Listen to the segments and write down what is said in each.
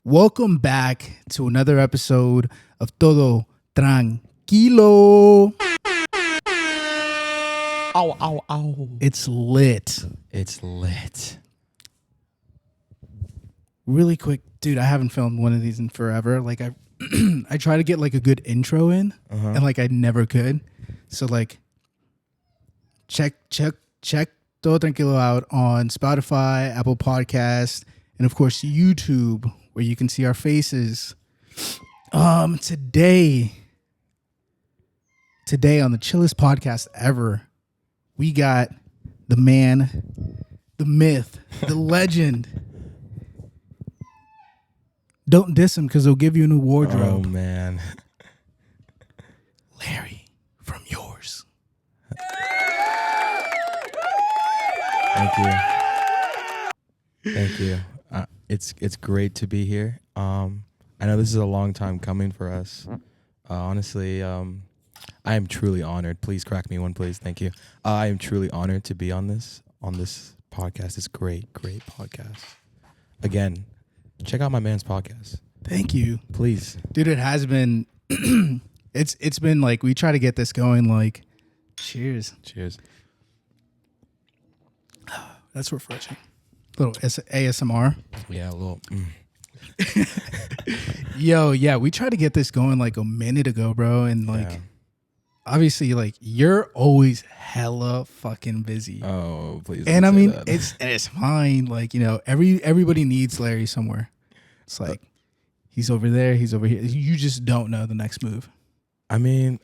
Welcome back to another episode of Todo Tranquilo. Ow, ow, ow. It's lit. It's lit. Really quick, dude, I haven't filmed one of these in forever. Like I I try to get like a good intro in and like I never could. So like check Todo Tranquilo out on Spotify, Apple Podcasts, and of course YouTube, where you can see our faces. Today on the chillest podcast ever, we got the man, the myth, the legend. Don't diss him because he'll give you a new wardrobe. Oh, man. Larry from Yours. Thank you. Thank you. It's great to be here. I know this is a long time coming for us. Honestly, I am truly honored. Please crack me one, please. Thank you. I am truly honored to be on this podcast. It's great podcast. Again, check out my man's podcast. Thank you. Please. Dude, it has been it's been like we try to get this going like cheers. Cheers. That's refreshing. Little ASMR. Yeah, a little. Yo, yeah, we tried to get this going like a minute ago, bro, and like obviously like you're always hella fucking busy. Oh, please. And I mean, that. it's fine. Like, you know, everybody needs Larry somewhere. It's like he's over there, he's over here. You just don't know the next move. I mean,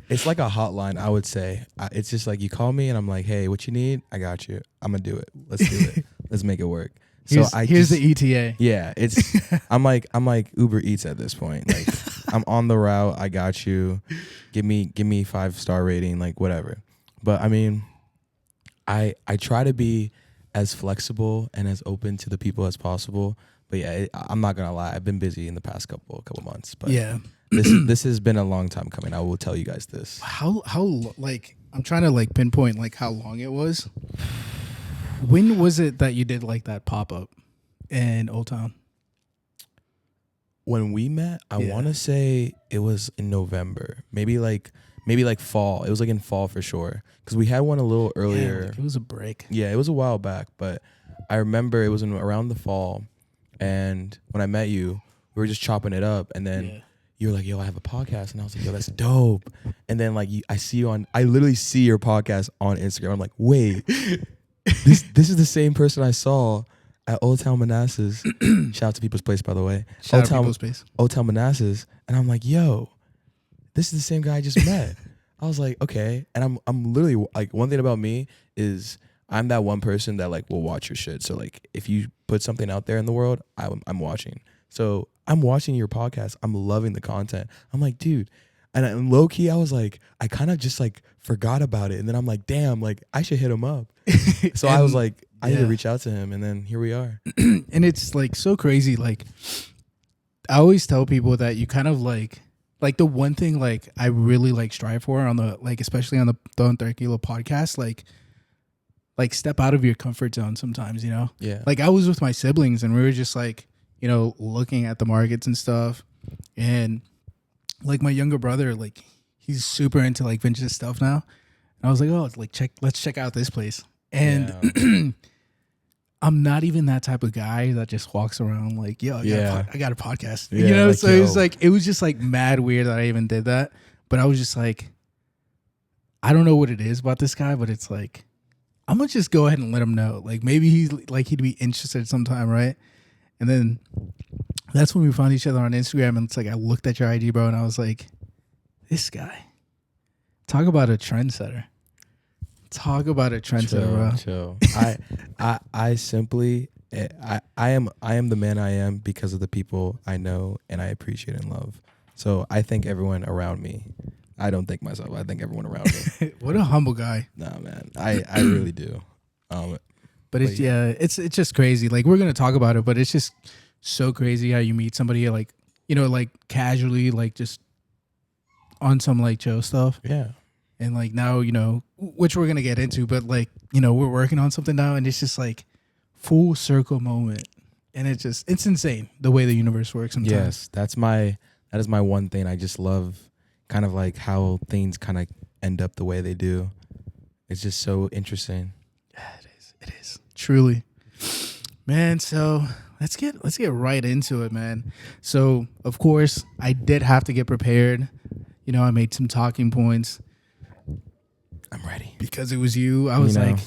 it's like a hotline, I would say. It's just like you call me and I'm like, hey, what you need? I got you. I'm going to do it. Let's do it. Let's make it work. Here's the ETA. Yeah, I'm like Uber Eats at this point. Like I'm on the route. I got you. Give me 5-star rating, like whatever. But I mean, I try to be as flexible and as open to the people as possible. But yeah, I'm not gonna lie. I've been busy in the past couple months. But yeah, this has been a long time coming. I will tell you guys this. How like I'm trying to like pinpoint like how long it was. When was it that you did like that pop up in Old Town? When we met, I want to say it was in November, maybe like fall. It was like in fall for sure, because we had one a little earlier. Yeah, like it was a break. Yeah, it was a while back, but I remember it was around the fall, and when I met you, we were just chopping it up, and then you were like, "Yo, I have a podcast," and I was like, "Yo, that's dope." And then like I literally see your podcast on Instagram. I'm like, wait, this is the same person I saw at Old Town Manassas. Shout out to People's Place, by the way. Shout out People's Place. Old Town Manassas. And I'm like, yo, this is the same guy I just met. I was like, okay. And I'm literally like, one thing about me is I'm that one person that like will watch your shit. So like if you put something out there in the world, I'm watching. So I'm watching your podcast. I'm loving the content. I'm like, dude. And low key, I was like, I kind of just like forgot about it. And then I'm like, damn, like I should hit him up. So I was like, I need to reach out to him. And then here we are. And it's like so crazy. Like I always tell people that you kind of like the one thing like I really like strive for on the like especially on the Todo Tranquilo podcast, like step out of your comfort zone sometimes, you know? Yeah. Like I was with my siblings and we were just like, you know, looking at the markets and stuff. And like my younger brother, like he's super into like vintage stuff now. And I was like, oh, it's like let's check out this place. And I'm not even that type of guy that just walks around like, yo, I got a podcast. Yeah, you know, like, so it was just like mad weird that I even did that. But I was just like, I don't know what it is about this guy, but it's like, I'm gonna just go ahead and let him know. Like maybe he'd be interested sometime, right? And then that's when we found each other on Instagram, and it's like I looked at your ID, bro, and I was like, this guy. Talk about a trendsetter. Bro. Chill. I simply I am the man I am because of the people I know and I appreciate and love. So I thank everyone around me. I don't thank myself. I thank everyone around me. What a humble guy. Nah, man. I really do. But it's it's just crazy. Like we're gonna talk about it, but it's just so crazy how you meet somebody like, you know, like casually, like just on some like Joe stuff. Yeah. And like now, you know, which we're going to get into, but like, you know, we're working on something now and it's just like full circle moment. And it's insane the way the universe works sometimes. Yes, that is my one thing. I just love kind of like how things kind of end up the way they do. It's just so interesting. Yeah, it is truly, man. So let's get right into it, man. So of course I did have to get prepared. You know, I made some talking points. I'm ready. Because it was you. I was like,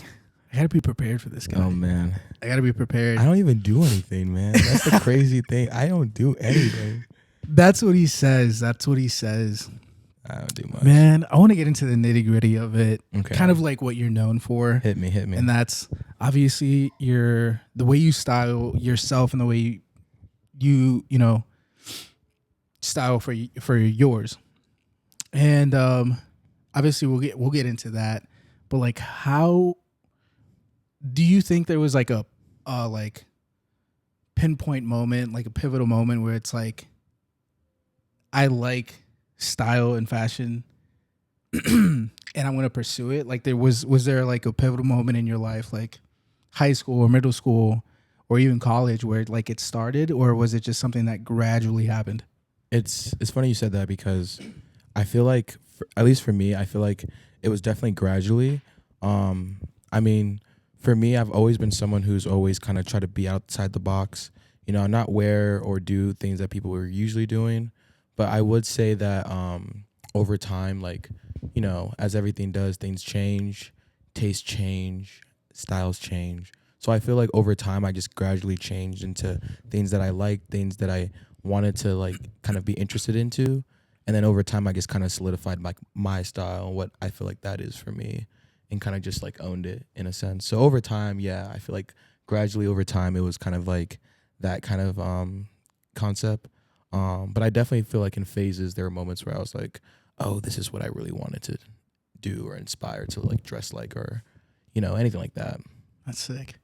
I gotta be prepared for this guy. Oh man, I gotta be prepared. I don't even do anything, man. That's the crazy thing. I don't do anything. That's what he says. I don't do much. Man, I want to get into the nitty gritty of it. Okay. Kind of like what you're known for. Hit me. And that's obviously the way you style yourself and the way you know, style for yours. And obviously we'll get into that. But like, how do you think there was like a like pinpoint moment, like a pivotal moment where it's like, I like style and fashion and I'm going to pursue it? Like was there like a pivotal moment in your life, like high school or middle school or even college, where like it started, or was it just something that gradually happened? It's funny you said that, because I feel like, at least for me, I feel like it was definitely gradually. I mean, for me, I've always been someone who's always kind of tried to be outside the box, you know, not wear or do things that people were usually doing. But I would say that over time, like, you know, as everything does, things change, tastes change, styles change. So I feel like over time, I just gradually changed into things that I like, things that I wanted to like kind of be interested into. And then over time, I just kind of solidified like my style and what I feel like that is for me, and kind of just like owned it in a sense. So over time, yeah, I feel like gradually over time, it was kind of like that kind of concept. But I definitely feel like in phases, there were moments where I was like, oh, this is what I really wanted to do or inspire to like dress like, or, you know, anything like that. That's sick.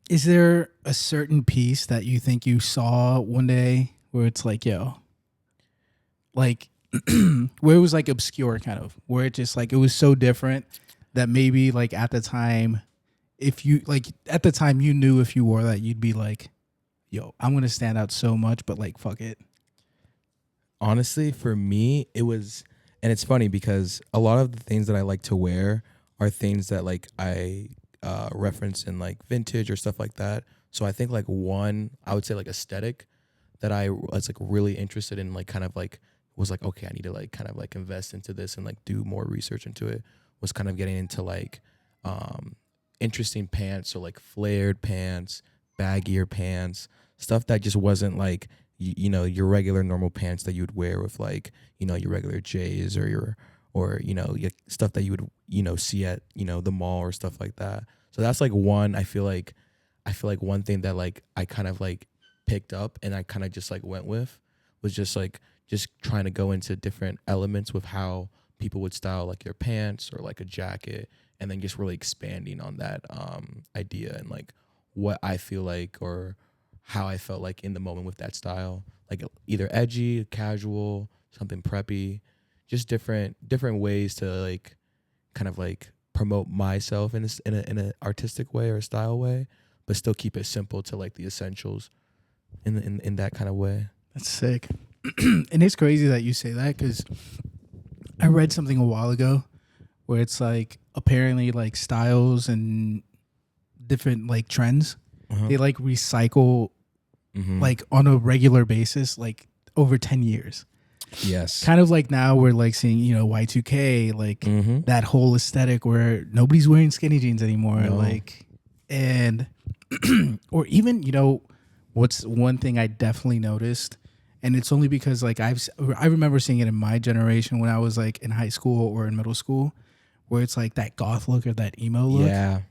Is there a certain piece that you think you saw one day where it's like, yo, like where it was like obscure kind of, where it just like, it was so different that maybe like at the time, if you like at the time you knew if you wore that, you'd be like, yo, I'm going to stand out so much, but like, fuck it. Honestly, for me, it was, and it's funny because a lot of the things that I like to wear are things that like I reference in like vintage or stuff like that. So I think like one, I would say like aesthetic that I was like really interested in, like kind of like was like, okay, I need to like kind of like invest into this and like do more research into it, was kind of getting into like interesting pants. So like flared pants, baggier pants, stuff that just wasn't like, you know, your regular normal pants that you would wear with like, you know, your regular J's or you know, stuff that you would, you know, see at, you know, the mall or stuff like that. So that's like one, I feel like one thing that like I kind of like picked up and I kind of just like went with was just like just trying to go into different elements with how people would style like your pants or like a jacket, and then just really expanding on that idea and like what I feel like or how I felt like in the moment with that style, like either edgy, casual, something preppy, just different ways to like kind of like promote myself in an artistic way or a style way, but still keep it simple to like the essentials in that kind of way. That's sick. And it's crazy that you say that, because I read something a while ago where it's like apparently like styles and different like trends, they like recycle like on a regular basis, like over 10 years. Yes. Kind of like now we're like seeing, you know, Y2K, like that whole aesthetic where nobody's wearing skinny jeans anymore. No. Like, and, or even, you know, what's one thing I definitely noticed, and it's only because like I remember seeing it in my generation when I was like in high school or in middle school, where it's like that goth look or that emo look. Yeah.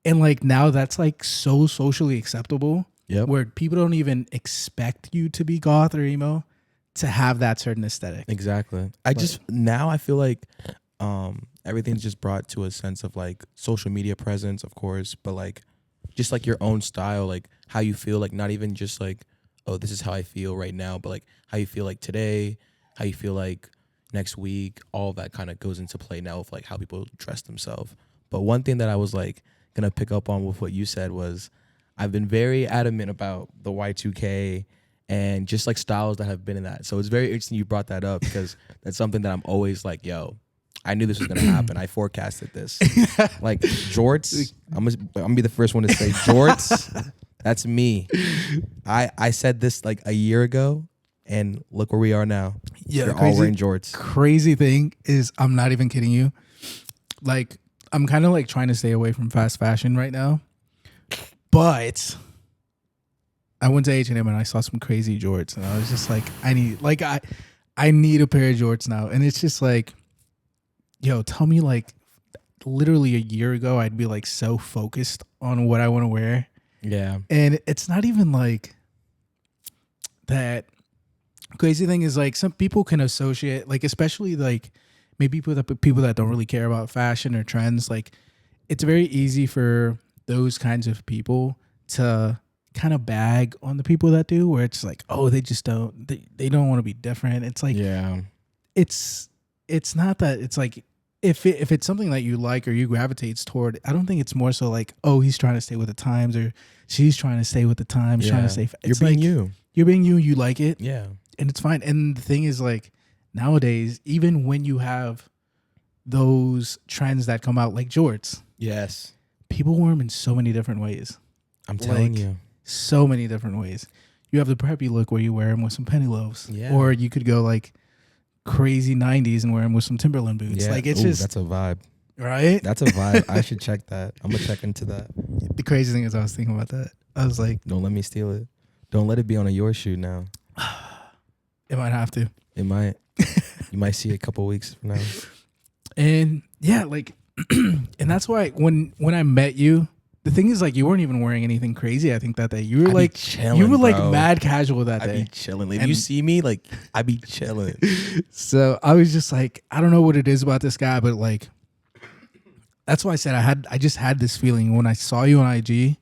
And like now that's like so socially acceptable. Yep. Where people don't even expect you to be goth or emo to have that certain aesthetic. Exactly. Now I feel like everything's just brought to a sense of like social media presence, of course, but like just like your own style, like how you feel, like not even just like, oh, this is how I feel right now, but like how you feel like today, how you feel like next week, all of that kind of goes into play now with like how people dress themselves. But one thing that I was like gonna pick up on with what you said was, I've been very adamant about the Y2K and just like styles that have been in that. So it's very interesting you brought that up because that's something that I'm always like, yo, I knew this was gonna happen. I forecasted this. Like jorts, I'm gonna be the first one to say jorts. That's me. I said this like a year ago, and look where we are now. Yeah, they're all wearing jorts. Crazy thing is, I'm not even kidding you. Like, I'm kind of like trying to stay away from fast fashion right now, but I went to H&M and I saw some crazy jorts, and I was just like, I need a pair of jorts now, and it's just like, yo, tell me, like, literally a year ago, I'd be like so focused on what I want to wear. Yeah. And it's not even like that. Crazy thing is, like, some people can associate, like, especially like maybe people that don't really care about fashion or trends. Like, it's very easy for those kinds of people to kind of bag on the people that do, where it's like, oh, they just don't, they don't want to be different. It's like, yeah, it's not that. It's like, if it's something that you like or you gravitates toward, I don't think it's more so like, oh, he's trying to stay with the times or she's trying to stay with the times, trying to stay. You're being you. You're being you. You like it. Yeah. And it's fine. And the thing is, like, nowadays, even when you have those trends that come out, like jorts, Yes. people wear them in so many different ways. I'm telling Like, you. So many different ways. You have the preppy look where you wear them with some penny loaves. Yeah. Or you could go like crazy 90s and wear them with some Timberland boots. Yeah. Like, it's Ooh, just, that's a vibe. right? That's a vibe. I should check that. I'm gonna check into that. The crazy thing is, I was thinking about that. I was like, Don't let me steal it. Don't let it be on a your shoe now. it might have to. It might. You might see it a couple weeks from now. And yeah, like, and that's why when I met you, the thing is, like, you weren't even wearing anything crazy. I think that day you were like chilling, you were like bro. mad casual that I day. be chilling. If you see me, like, I be chilling. So I was just like, I don't know what it is about this guy, but like, that's why I said I just had this feeling when I saw you on IG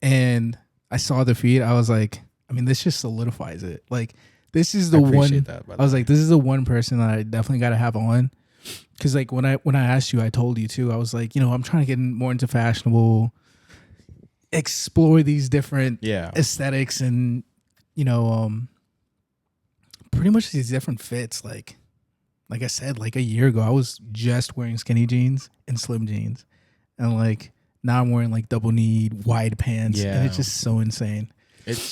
and I saw the feed. I was like, I mean, this just solidifies it. Like, this is the one. I was like, this is the one person that I definitely got to have on. Because like when I asked you, I told you too. I was like, you know, I'm trying to get more into fashionable, explore these different aesthetics, and you know, pretty much these different fits. Like I said, like a year ago, I was just wearing skinny jeans and slim jeans, and like now I'm wearing like double knee wide pants, and it's just so insane.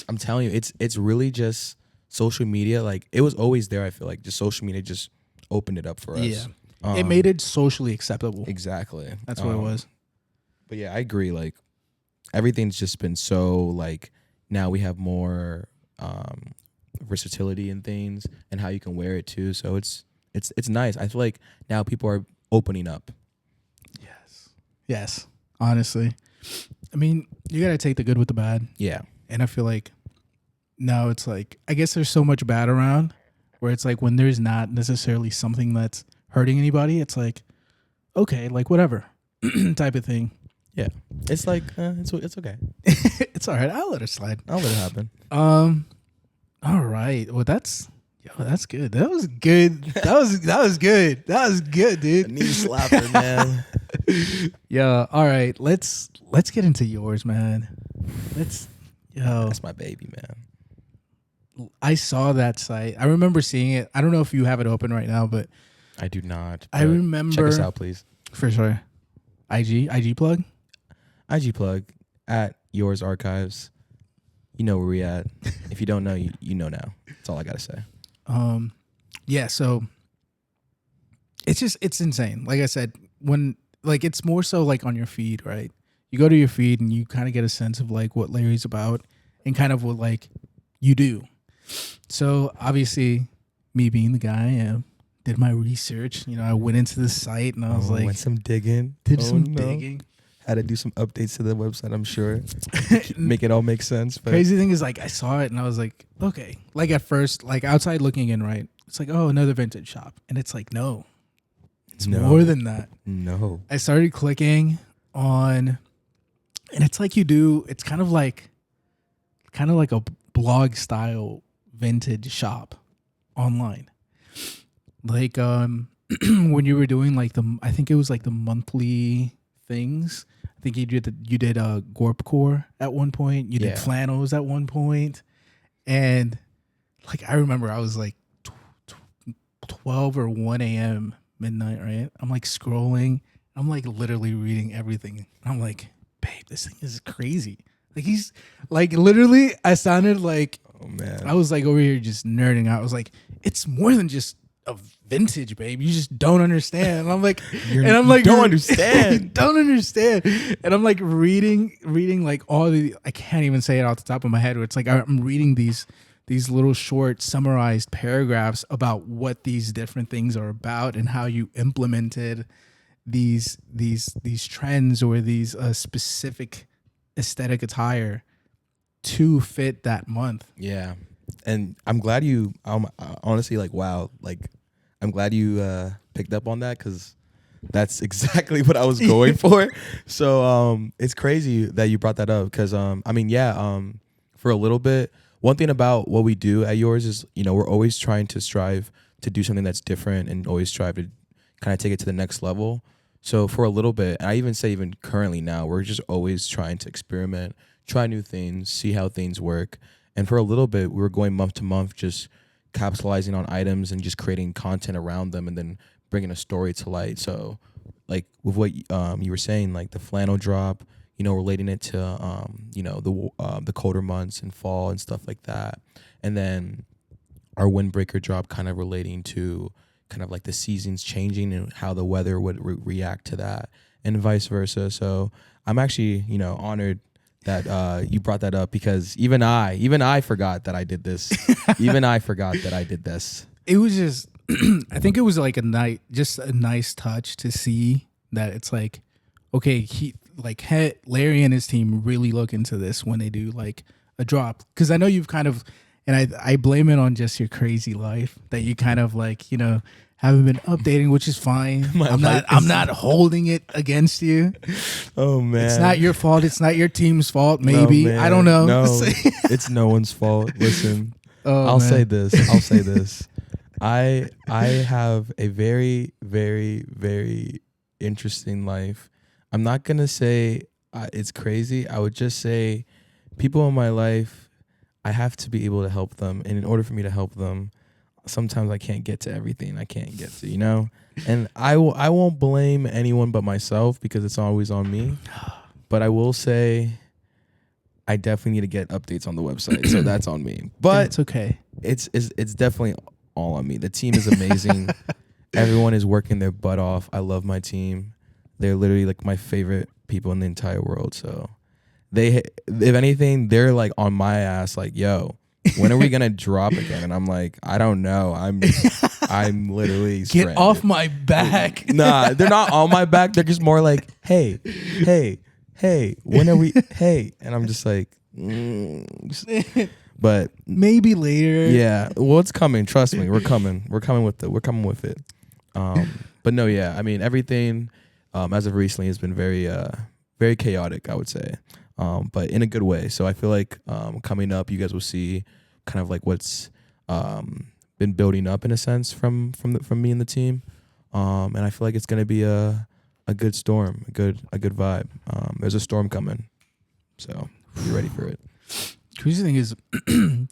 I'm telling you, it's really just social media. Like, it was always there. I feel like just social media just opened it up for us. Yeah. It made it socially acceptable. Exactly. That's what it was. But yeah, I agree. Like, everything's just been so, like, now we have more versatility in things and how you can wear it too. So it's nice. I feel like now people are opening up. Yes. Honestly. I mean, you got to take the good with the bad. Yeah. And I feel like now it's like, I guess there's so much bad around where it's like when there's not necessarily something that's hurting anybody, it's like, okay, like whatever type of thing. Yeah. It's like, it's okay. It's all right. I'll let it slide. I'll let it happen. All right. Well, that's good. That was good. That was good. That was good, dude. Knee slapper, man. Yeah. All right. Let's get into yours, man. That's my baby, man. I saw that site. I remember seeing it. I don't know if you have it open right now, but I do not. I remember. Check us out, please. For sure. IG plug? IG plug at Yours Archives. You know where we at. If you don't know, you know now. That's all I gotta say. Yeah, so it's insane. Like I said, when like it's more so like on your feed, right? You go to your feed and you kind of get a sense of like what Larry's about and kind of what like you do. So obviously, me being the guy I am, did my research. You know, I went into the site and I was like, went some digging. Digging. Had to do some updates to the website, I'm sure. Make it all make sense. But crazy thing is, like, I saw it and I was like, okay. Like at first, like outside looking in, right? It's like, oh, another vintage shop. And it's like, no. It's more than that. No. I started clicking on, and it's like it's kind of like a blog style vintage shop online. Like when you were doing like I think it was like the monthly things, I think you did Gorp Core at one point. You did Yeah. flannels at one point, and like I remember I was like 12 or 1 a.m. midnight, right? I'm like scrolling. I'm like literally reading everything. I'm like, babe, this thing is crazy. Like he's like literally. I sounded like Oh man. I was like over here just nerding out. I was like, it's more than just a vintage, babe. You just don't understand. And I'm like, You don't understand. don't understand. And I'm like reading like all the. I can't even say it off the top of my head. Where it's like I'm reading these little short summarized paragraphs about what these different things are about and how you implemented these trends or these specific aesthetic attire to fit that month. Yeah. And I'm glad you honestly, like, wow, like I'm glad you picked up on that, because that's exactly what I was going for. So it's crazy that you brought that up, because for a little bit, one thing about what we do at yours is, we're always trying to strive to do something that's different and always strive to kind of take it to the next level. So for a little bit, and I even say even currently now, we're just always trying to experiment, try new things, see how things work. And for a little bit, we were going month to month, just capitalizing on items and just creating content around them and then bringing a story to light. So like with what you were saying, like the flannel drop, relating it to, the colder months and fall and stuff like that. And then our windbreaker drop kind of relating to kind of like the seasons changing and how the weather would react to that and vice versa. So I'm actually, honored that you brought that up, because even I forgot that I did this. Even I forgot that I did this. It was just, I think it was like a nice touch to see that it's like, okay, Larry and his team really look into this when they do like a drop. Because I know you've kind of, and I blame it on just your crazy life that you kind of like, haven't been updating, which is fine. I'm not holding it against you. Oh man, it's not your fault. It's not your team's fault. Maybe I don't know. No, it's no one's fault. Listen, I'll say this. I have a very, very, very interesting life. I'm not gonna say it's crazy. I would just say people in my life, I have to be able to help them. And in order for me to help them, sometimes I can't get to everything I can't get to, And I won't blame anyone but myself, because it's always on me. But I will say I definitely need to get updates on the website. So that's on me. But it's okay. It's definitely all on me. The team is amazing. Everyone is working their butt off. I love my team. They're literally like my favorite people in the entire world. So if anything, they're like on my ass, like, yo, when are we gonna drop again? And I'm like, I don't know. I'm literally stranded. Get off my back. Nah, they're not on my back. They're just more like, hey, when are we? Hey, and I'm just like, but maybe later. Yeah, well, it's coming. Trust me, we're coming. We're coming with it. But no, yeah. I mean, everything as of recently has been very, very chaotic, I would say. But in a good way. So I feel like coming up, you guys will see kind of like what's been building up in a sense from me and the team. And I feel like it's gonna be a good storm, a good vibe. There's a storm coming, so be ready for it. Crazy thing is,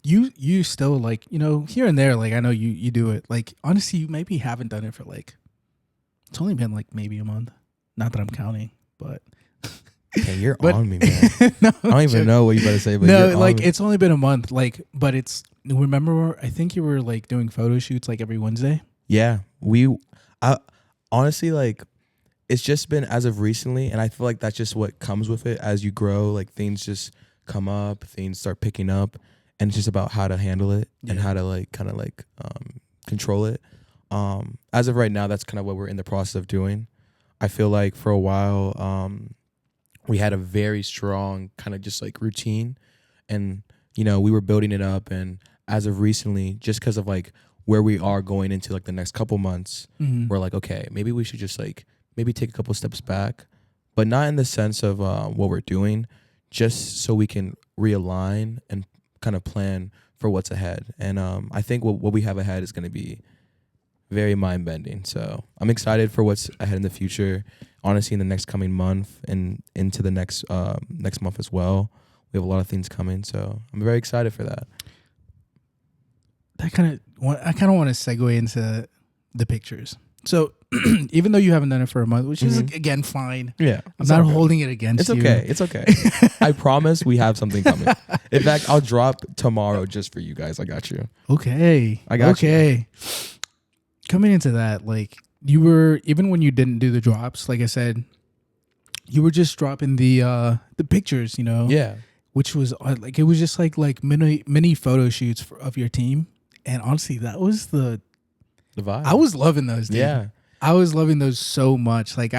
you still like, here and there, like I know you do it. Like honestly, you maybe haven't done it for like, it's only been like maybe a month. Not that I'm counting, but. Hey, you're on me, man. No, I don't even know what you better say, but no, you're like on me. it's only been a month, like, but it's. Remember, I think you were like doing photo shoots like every Wednesday. Yeah, I honestly, like, it's just been as of recently, and I feel like that's just what comes with it as you grow. Like things just come up, things start picking up, and it's just about how to handle it and how to like kind of like control it. As of right now, that's kind of what we're in the process of doing. I feel like for a while, we had a very strong kind of just like routine, and we were building it up. And as of recently, just because of like where we are going into like the next couple months, we're like, okay, maybe we should just like maybe take a couple steps back, but not in the sense of what we're doing, just so we can realign and kind of plan for what's ahead. And I think what we have ahead is going to be very mind bending. So I'm excited for what's ahead in the future. Honestly, in the next coming month and into the next month as well, we have a lot of things coming. So I'm very excited for that. I kind of want to segue into the pictures. So even though you haven't done it for a month, which is again fine. Yeah, I'm not holding it against you. It's okay. I promise we have something coming. In fact, I'll drop tomorrow just for you guys. I got you. Okay. I got you. Coming into that, like you were, even when you didn't do the drops, like I said, you were just dropping the pictures, you know? Yeah. Which was like, it was just like mini photo shoots of your team. And honestly, that was the vibe. I was loving those, dude. Yeah. I was loving those so much. Like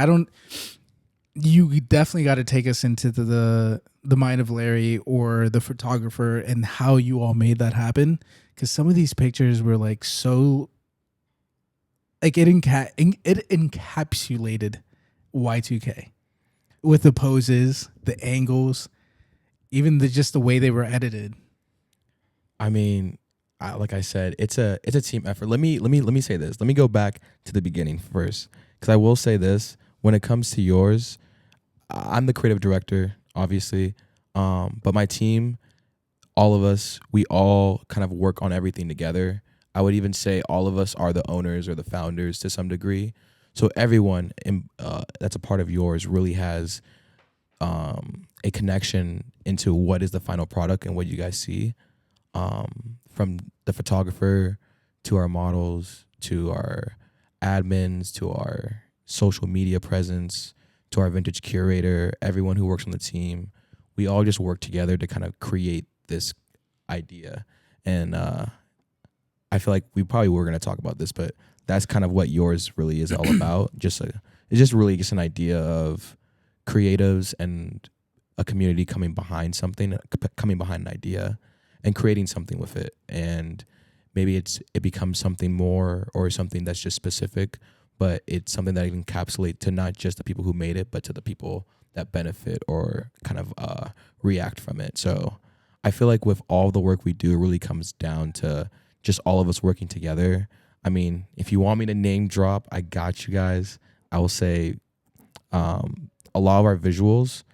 you definitely got to take us into the mind of Larry or the photographer and how you all made that happen. Because some of these pictures were like so, like it encapsulated Y2K with the poses, the angles, even just the way they were edited. I mean, like I said, it's a team effort. Let me say this. Let me go back to the beginning first, because I will say this: when it comes to yours, I'm the creative director, obviously, but my team, all of us, we all kind of work on everything together. I would even say all of us are the owners or the founders to some degree. So everyone that's a part of yours really has a connection into what is the final product and what you guys see. From the photographer to our models to our admins to our social media presence to our vintage curator, everyone who works on the team, we all just work together to kind of create this idea. And I feel like we probably were going to talk about this, but that's kind of what yours really is all about. It's just really just an idea of creatives and a community coming behind something, coming behind an idea and creating something with it. And maybe it becomes something more or something that's just specific, but it's something that can encapsulate to not just the people who made it, but to the people that benefit or kind of react from it. So I feel like with all the work we do, it really comes down to just all of us working together. I mean, if you want me to name drop, I got you guys. I will say a lot of our visuals,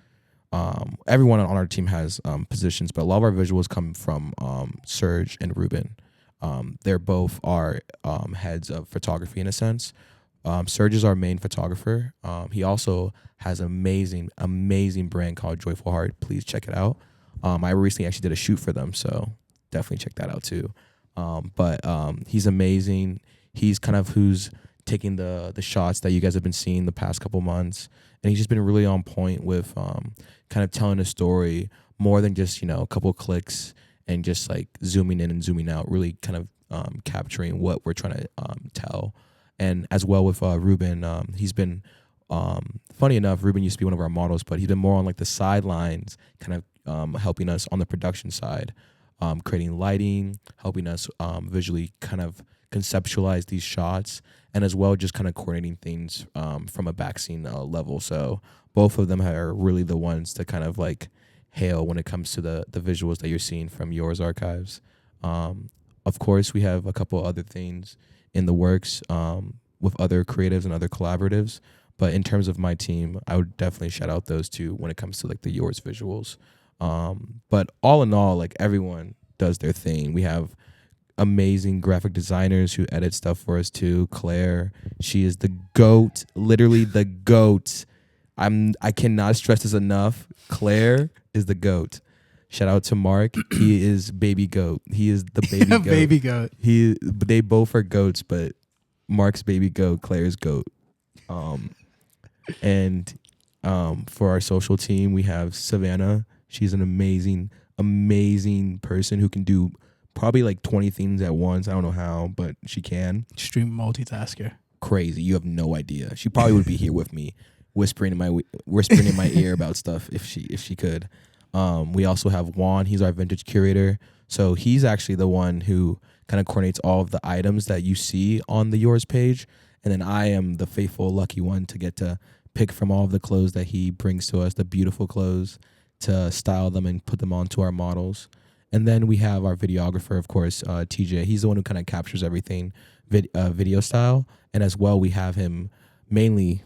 everyone on our team has positions, but a lot of our visuals come from Serge and Rubén. They're both our heads of photography in a sense. Serge is our main photographer. He also has an amazing brand called Joyful Heart. Please check it out. I recently actually did a shoot for them, so definitely check that out too. But he's amazing. He's kind of who's taking the shots that you guys have been seeing the past couple months. And he's just been really on point with kind of telling a story more than just, a couple of clicks and just like zooming in and zooming out, really kind of capturing what we're trying to tell. And as well with Rubén, he's been, funny enough, Rubén used to be one of our models, but he's been more on like the sidelines, kind of helping us on the production side, creating lighting, helping us visually kind of conceptualize these shots, and as well just kind of coordinating things from a backscene level. So both of them are really the ones to kind of like hail when it comes to the visuals that you're seeing from yours archives. Of course, we have a couple other things in the works with other creatives and other collaboratives. But in terms of my team, I would definitely shout out those two when it comes to like the yours visuals. But all in all, like everyone does their thing. We have amazing graphic designers who edit stuff for us too. Claire, she is the GOAT, literally the GOAT. I cannot stress this enough. Claire is the GOAT. Shout out to Mark. He is baby goat. He is the baby goat. Baby goat. They both are goats, but Mark's baby goat, Claire's goat. And for our social team, we have Savannah. She's an amazing person who can do probably like 20 things at once. I don't know how, but she can. Extreme multitasker. Crazy. You have no idea. She probably would be here with me, whispering in my ear about stuff if she could. We also have Juan. He's our vintage curator. So he's actually the one who kind of coordinates all of the items that you see on the yours page. And then I am the faithful, lucky one to get to pick from all of the clothes that he brings to us, the beautiful clothes, to style them and put them onto our models. And then we have our videographer, of course, TJ. He's the one who kind of captures everything video style. And as well, we have him mainly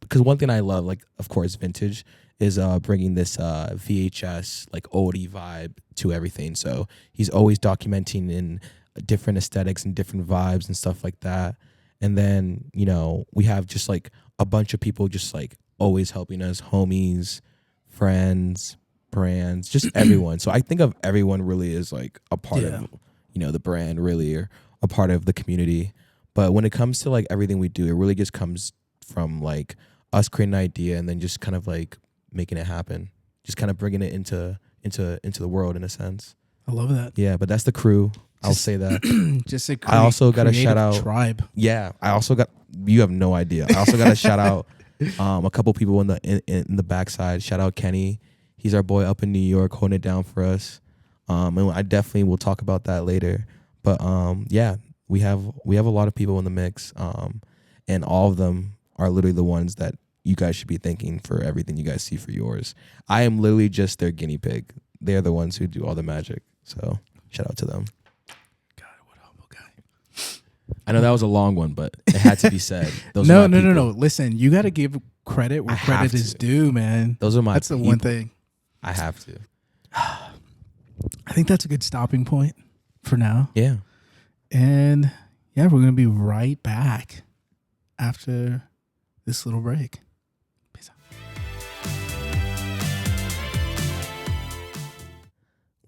because one thing I love, like, of course, vintage is bringing this VHS, like, oldie vibe to everything. So he's always documenting in different aesthetics and different vibes and stuff like that. And then, you know, we have just, like, a bunch of people just, like, always helping us, homies, friends, brands, just everyone. So I think of everyone really as, like, a part of, you know, the brand, really, or a part of the community. But when it comes to, like, everything we do, it really just comes from, like, us creating an idea and then just kind of, like, making it happen, just kind of bringing it into the world in a sense. I love that. Yeah, but that's the crew. I'll say that. Just a I also got to shout out tribe. Yeah, I also got. You have no idea. I also got to shout out a couple people in the backside. Shout out Kenny. He's our boy up in New York, holding it down for us. And I definitely will talk about that later. But yeah, we have a lot of people in the mix. And all of them are literally the ones that you guys should be thanking for everything you guys see for yours. I am literally just their guinea pig. They're the ones who do all the magic. So shout out to them. God, what a humble guy. I know that was a long one, but it had to be said. No. Listen, you got to give credit where credit is due, man. Those are my That's the one thing. I have to. I think that's a good stopping point for now. Yeah. And yeah, we're going to be right back after this little break. Peace out.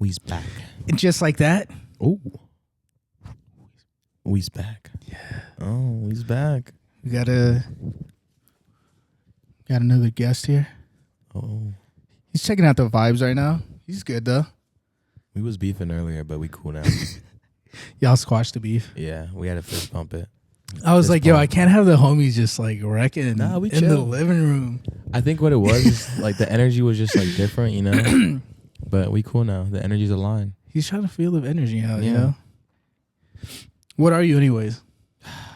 We's back. And just like that. Oh. We's back. Yeah. Oh, we's back. We got another guest here. Oh. He's checking out the vibes right now. He's good though. We was beefing earlier, but we cool now. Y'all squashed the beef. Yeah, we had to fist bump it. I was like, yo, I can't have the homies just like wrecking in the living room. I think what it was is like the energy was just like different, you know? But we cool now. The energy's aligned. He's trying to feel the energy out, you know? What are you anyways?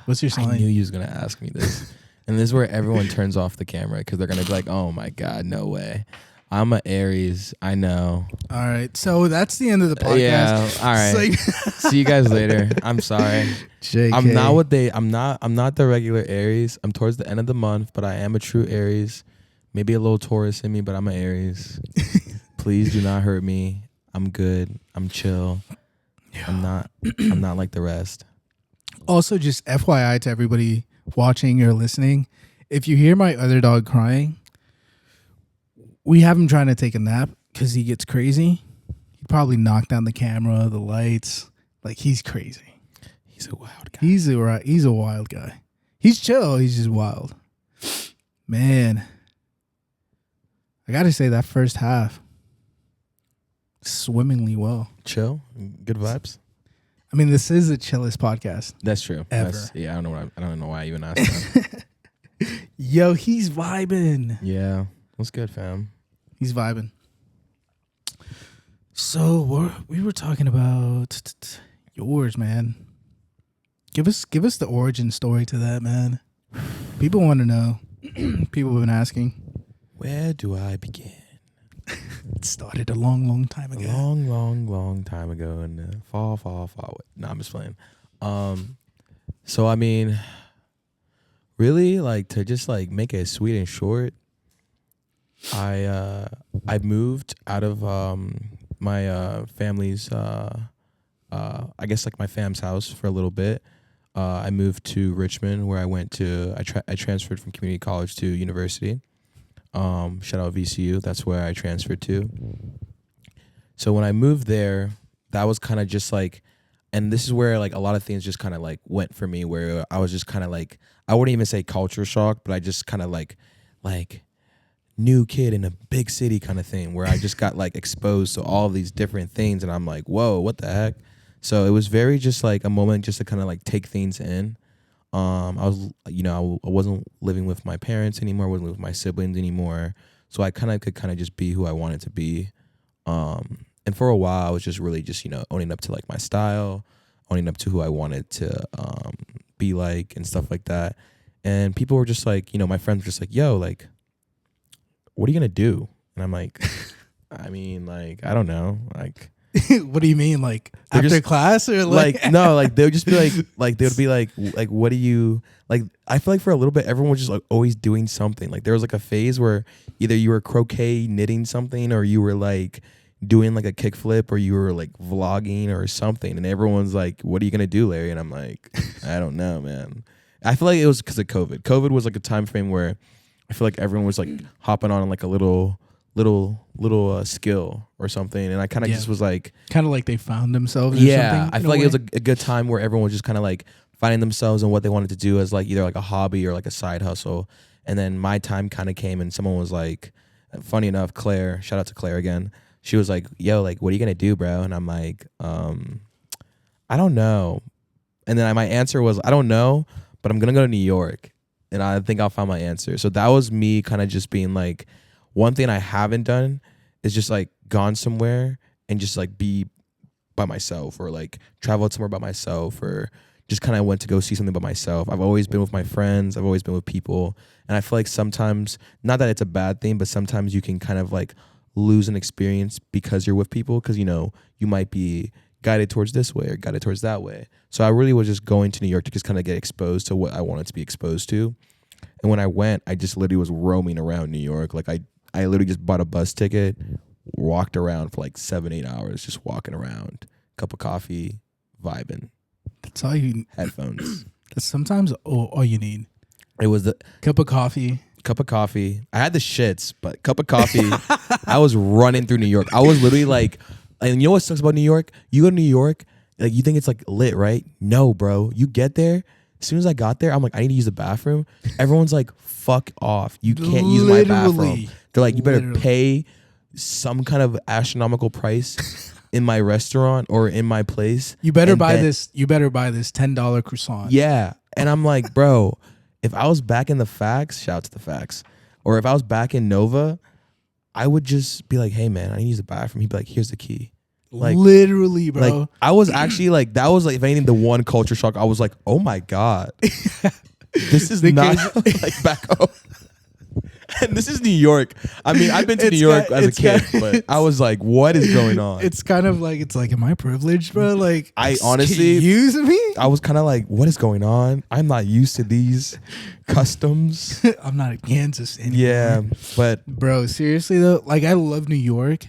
What's your sign? I knew you was going to ask me this. And this is where everyone turns off the camera because they're going to be like, oh my God, no way. I'm an Aries. I know. All right. So that's the end of the podcast. Yeah. All right. Like see you guys later. I'm sorry. JK. I'm not the regular Aries. I'm towards the end of the month, but I am a true Aries. Maybe a little Taurus in me, but I'm an Aries. Please do not hurt me. I'm good. I'm chill. Yeah. I'm not like the rest. Also, just FYI to everybody watching or listening, if you hear my other dog crying, we have him trying to take a nap because he gets crazy. He'd probably knock down the camera, the lights. Like, he's crazy. He's a wild guy. He's a wild guy. He's chill. He's just wild. Man, I got to say that first half, swimmingly well. Chill? Good vibes? I mean, this is the chillest podcast. That's true. Ever. I don't know why I even asked that. Yo, he's vibing. Yeah. What's good, fam? He's vibing. So we were talking about yours, man. Give us the origin story to that, man. People want to know. People have been asking. Where do I begin? It started a long time ago. Long time ago in the far away. No, I'm just playing. So I mean, really, like, to just like make it sweet and short, I moved out of my family's I guess like my fam's house for a little bit. I moved to Richmond where I transferred from community college to university. Shout out VCU. That's where I transferred to. So when I moved there, that was kind of just like, and this is where like a lot of things just kind of like went for me, where I was just kind of like, I wouldn't even say culture shock, but I just kind of like new kid in a big city kind of thing, where I just got like exposed to all of these different things, and I'm like, whoa, what the heck? So it was very just like a moment just to kind of like take things in. I wasn't living with my parents anymore. I wasn't living with my siblings anymore. So I could just be who I wanted to be. And for a while, I was just really just, owning up to like my style, owning up to who I wanted to be like and stuff like that. And people were just like, my friends were just like, yo, like, what are you going to do? And I'm like, I mean, like, I don't know. Like, What do you mean? Like They're after just- class or Like no, like they would just be like they would be like what do you like? I feel like for a little bit everyone was just like always doing something. Like there was like a phase where either you were croquet knitting something or you were like doing like a kickflip or you were like vlogging or something, and everyone's like, "What are you gonna do, Larry?" And I'm like, I don't know, man. I feel like it was because of COVID. COVID was like a time frame where I feel like everyone was like hopping on like a little skill or something, and I kind of just was like, kind of like they found themselves. Or yeah, something, I feel like it was a good time where everyone was just kind of like finding themselves and what they wanted to do as like either like a hobby or like a side hustle. And then my time kind of came, and someone was like, funny enough, Claire, shout out to Claire again. She was like, "Yo, like, what are you gonna do, bro?" And I'm like, I don't know. And then my answer was, I don't know, but I'm gonna go to New York, and I think I'll find my answer. So that was me kind of just being like, one thing I haven't done is just like gone somewhere and just like be by myself or like traveled somewhere by myself or just kind of went to go see something by myself. I've always been with my friends. I've always been with people. And I feel like sometimes, not that it's a bad thing, but sometimes you can kind of like lose an experience because you're with people, because, you know, you might be guided towards this way or guided towards that way. So I really was just going to New York to just kind of get exposed to what I wanted to be exposed to. And when I went, I just literally was roaming around New York. Like I literally just bought a bus ticket, walked around for like 7-8 hours, just walking around, cup of coffee, vibing. That's all you. Headphones. That's sometimes all you need. It was the Cup of coffee. I had the shits, but cup of coffee. I was running through New York. I was literally like, and you know what sucks about New York? You go to New York, like you think it's like lit, right? No, bro. You get there. As soon as I got there, I'm like, I need to use the bathroom. Everyone's like, fuck off. You can't use my bathroom. They're like, you better pay some kind of astronomical price in my restaurant or in my place. You better buy this. You better buy this $10 croissant. Yeah. And I'm like, bro, if I was back in the facts, shout out to the facts, or if I was back in Nova, I would just be like, hey man, I need to use the bathroom. He'd be like, here's the key. Like literally, bro. Like I was actually like, that was like, if anything, the one culture shock. I was like, oh my God, this is not like back home. And this is New York. I mean, I've been to New York as a kid, but I was like, what is going on? It's kind of like, it's like, am I privileged, bro? Like, I honestly, use me? I was kind of like, what is going on? I'm not used to these customs. I'm not in Kansas anymore. Yeah, but bro, seriously though, like I love New York.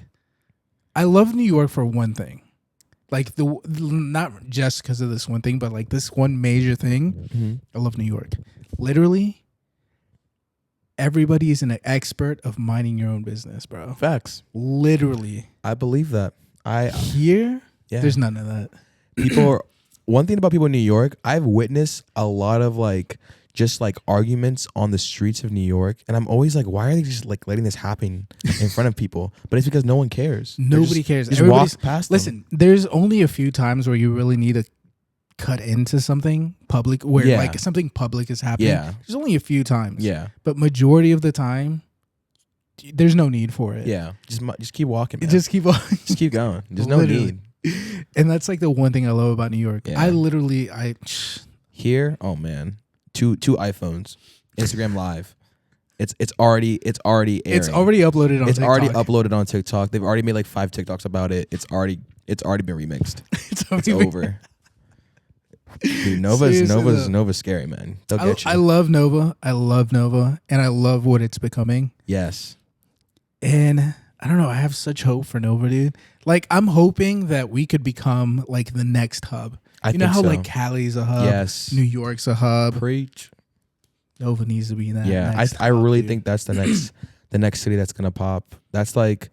I love New York for one thing. Like not just because of this one thing, but like this one major thing. Mm-hmm. I love New York. Literally, everybody is an expert of minding your own business, bro. Facts. Literally. I believe that. Here, there's none of that. One thing about people in New York, I've witnessed a lot of like just like arguments on the streets of New York, and I'm always like, why are they just like letting this happen in front of people? But it's because no one cares. Nobody cares. Just walk past them. Listen, there's only a few times where you really need to cut into something public, where like something public is happening. Yeah. There's only a few times. Yeah. But majority of the time, there's no need for it. Yeah. Just keep walking, man. Just keep walking. Just keep going. There's no need. And that's like the one thing I love about New York. Yeah. I literally here, oh man. Two iPhones, Instagram Live. It's already airing. It's already uploaded on TikTok. It's already uploaded on TikTok. They've already made like 5 TikToks about it. It's already been remixed. It's over. Dude, Nova's scary, man. They'll get you. I love Nova. And I love what it's becoming. Yes. And I don't know, I have such hope for Nova, dude. Like I'm hoping that we could become like the next hub. You know how like Cali's a hub, yes. New York's a hub. Preach. Nova needs to be that. Yeah, I really think that's the next city that's gonna pop. That's like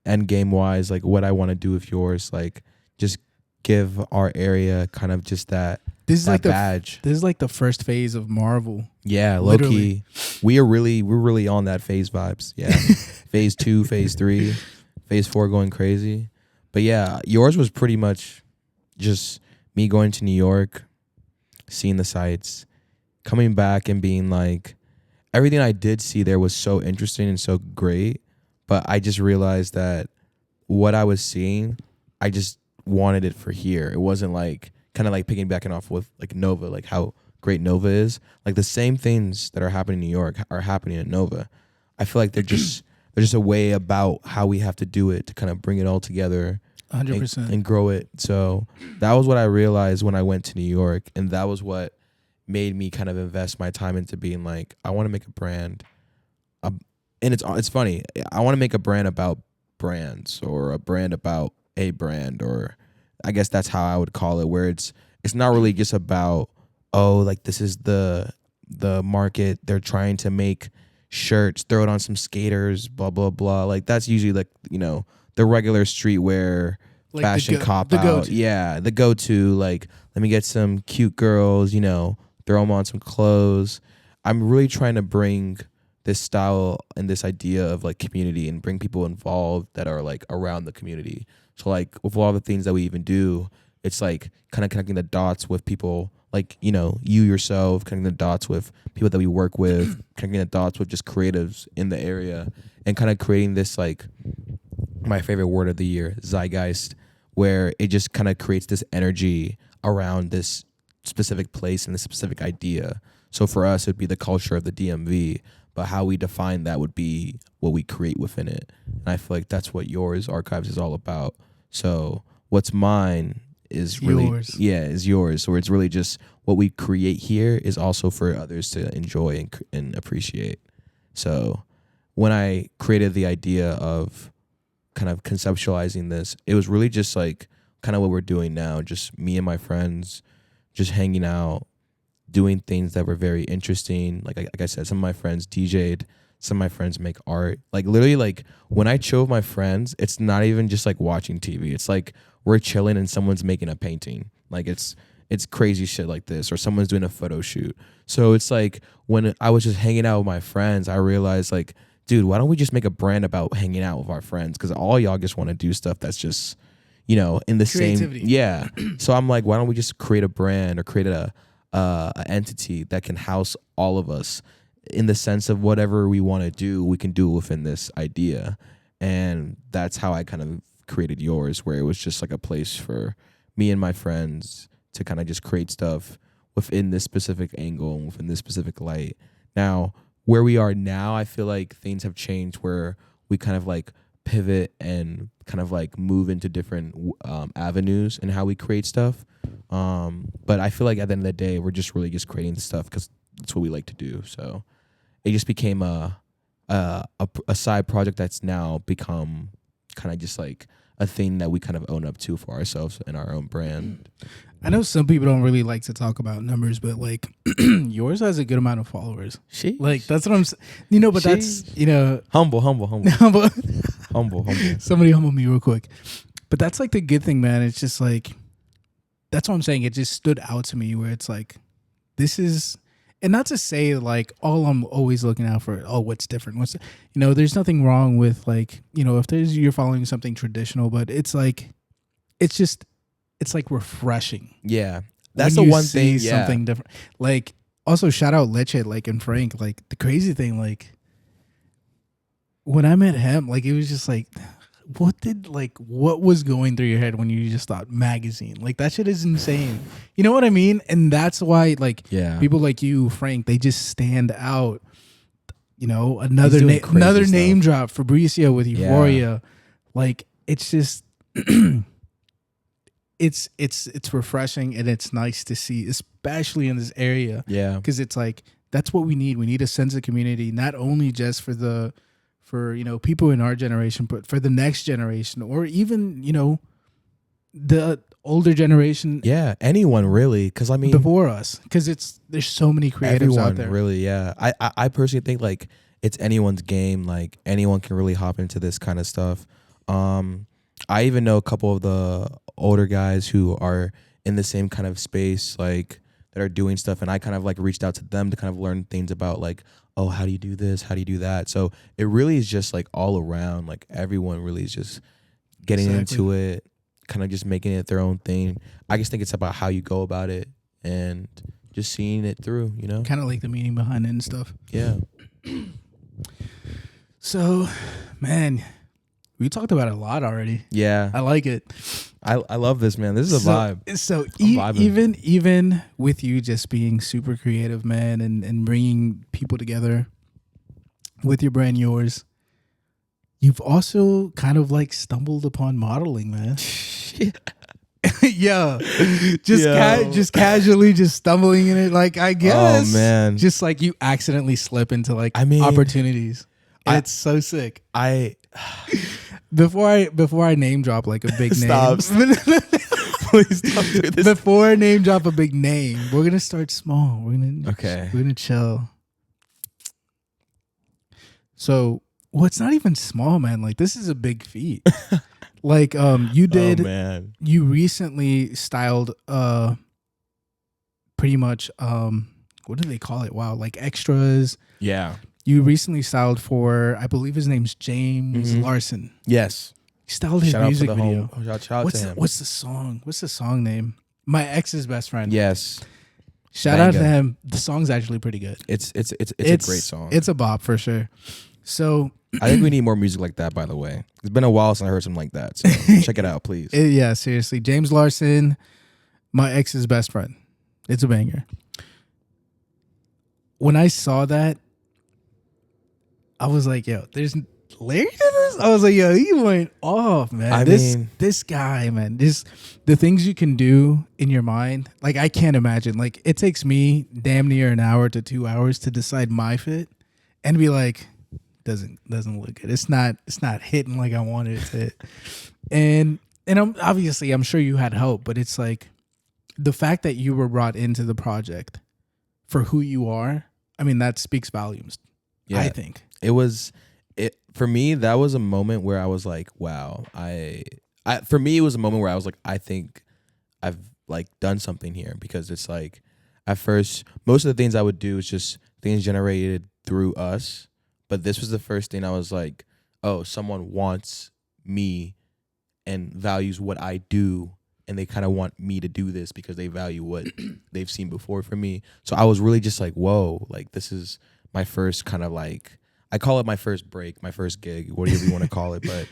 end game wise, like what I want to do with yours. Like just give our area kind of just that. This is like badge. This is like the first phase of Marvel. Yeah, low key. We're really on that phase vibes. Yeah, phase 2, phase 3, phase 4 going crazy. But yeah, yours was pretty much just me going to New York, seeing the sights, coming back and being like, everything I did see there was so interesting and so great. But I just realized that what I was seeing, I just wanted it for here. It wasn't like kind of like piggybacking off with like Nova, like how great Nova is. Like the same things that are happening in New York are happening in Nova. I feel like they're just a way about how we have to do it to kind of bring it all together. 100%. and grow it. So that was what I realized when I went to New York, and that was what made me kind of invest my time into being like, I want to make a brand. And it's funny. I want to make a brand about brands, or a brand about a brand, or I guess that's how I would call it, where it's not really just about, oh, like this is the market, they're trying to make shirts, throw it on some skaters, blah blah blah. Like that's usually like, you know, the regular streetwear Like fashion cop out. go-to. Yeah, the go-to, like, let me get some cute girls, you know, throw them on some clothes. I'm really trying to bring this style and this idea of like community, and bring people involved that are like around the community. So like with all the things that we even do, it's like kind of connecting the dots with people like, you know, you yourself, connecting the dots with people that we work with, connecting the dots with just creatives in the area, and kind of creating this, like, my favorite word of the year, zeitgeist, where it just kind of creates this energy around this specific place and this specific idea. So for us, it'd be the culture of the DMV, but how we define that would be what we create within it. And I feel like that's what yours archives is all about. So what's mine is really yours. Yeah, is yours. So it's really just what we create here is also for others to enjoy and appreciate. So when I created the idea of kind of conceptualizing this, it was really just like kind of what we're doing now, just me and my friends just hanging out, doing things that were very interesting. Like I said, some of my friends DJ'd, some of my friends make art. Like literally, like when I chill with my friends, it's not even just like watching TV. It's like we're chilling and someone's making a painting. Like it's crazy shit like this, or someone's doing a photo shoot. So it's like when I was just hanging out with my friends, I realized like, dude, why don't we just make a brand about hanging out with our friends? Because all y'all just want to do stuff that's just, you know, in the Creativity. same. Yeah. So I'm like, why don't we just create a brand, or create a entity that can house all of us, in the sense of whatever we want to do, we can do within this idea. And that's how I kind of created yours, where it was just like a place for me and my friends to kind of just create stuff within this specific angle and within this specific light. Now, where we are now, I feel like things have changed, where we kind of like pivot and kind of like move into different avenues in how we create stuff. But I feel like at the end of the day, we're just really just creating the stuff because that's what we like to do. So it just became a side project that's now become kind of just like a thing that we kind of own up to for ourselves and our own brand. I know some people don't really like to talk about numbers, but like yours has a good amount of followers. Like that's what I'm saying. You know, but that's, you know, humble. humble. humble. Somebody humble me real quick. But that's like the good thing, man. It's just like, that's what I'm saying. It just stood out to me, where it's like, this is, and not to say like, oh, I'm always looking out for, oh, what's different? You know, there's nothing wrong with like, you know, if you're following something traditional, but it's like, it's like refreshing. Yeah. That's the one thing. Yeah. Something different. Like, also shout out Leche, like, and Frank. Like, the crazy thing, like, when I met him, like, it was just like, what was going through your head when you just thought magazine? Like, that shit is insane. You know what I mean? And that's why, like, people like you, Frank, they just stand out. You know, another name drop, Fabricio with Euphoria. Like, it's just it's refreshing, and it's nice to see, especially in this area. Yeah, because it's like, that's what we need. We need a sense of community, not only just for you know, people in our generation, but for the next generation, or even, you know, the older generation. Yeah, anyone really, because I mean, before us, because there's so many creatives out there. Really, yeah. I personally think like it's anyone's game. Like anyone can really hop into this kind of stuff. I even know a couple of the older guys who are in the same kind of space, like that are doing stuff, and I kind of like reached out to them to kind of learn things about like, oh, how do you do this? How do you do that? So it really is just like all around, like everyone really is just getting into it, kind of just making it their own thing. I just think it's about how you go about it and just seeing it through, you know? Kind of like the meaning behind it and stuff. Yeah. So, man, we talked about it a lot already. Yeah. I like it. I love this, man. This is a vibe. So even with you just being super creative, man, and bringing people together with your brand, yours, You've also kind of like stumbled upon modeling, man. Yeah, just casually just stumbling in it. Like I guess, Oh man, just like you accidentally slip into like opportunities. It's so sick. Before I name drop like a big name. Please don't do this. Before I name drop a big name, we're gonna start small. We're gonna chill. So, well, it's not even small, man. Like this is a big feat. Like you did. Oh, man. You recently styled pretty much what do they call it? Wow, like extras. Yeah. You recently styled for, I believe his name's James Larson. Yes. He styled his music video. Shout out to him. What's the song? What's the song name? My ex's best friend. Yes. Shout out to him. The song's actually pretty good. It's a great song. It's a bop for sure. So I think we need more music like that, by the way. It's been a while since I heard something like that. So check it out, please. Yeah, seriously. James Larson, my ex's best friend. It's a banger. When I saw that, I was like, yo, there's Larry to this? I was like, yo, he went off, man. This guy, man, the things you can do in your mind, like I can't imagine. Like it takes me damn near an hour to 2 hours to decide my fit and be like, doesn't look good. It's not hitting like I wanted it to hit. And I'm sure you had help, but it's like the fact that you were brought into the project for who you are. I mean, that speaks volumes. Yeah, I think it for me. That was a moment where I was like, wow. For me, it was a moment where I was like, I think I've like done something here, because it's like at first most of the things I would do is just things generated through us. But this was the first thing I was like, oh, someone wants me and values what I do, and they kind of want me to do this because they value what they've seen before from me. So I was really just like, whoa, like this is my first kind of like, I call it my first break, my first gig, whatever you want to call it. But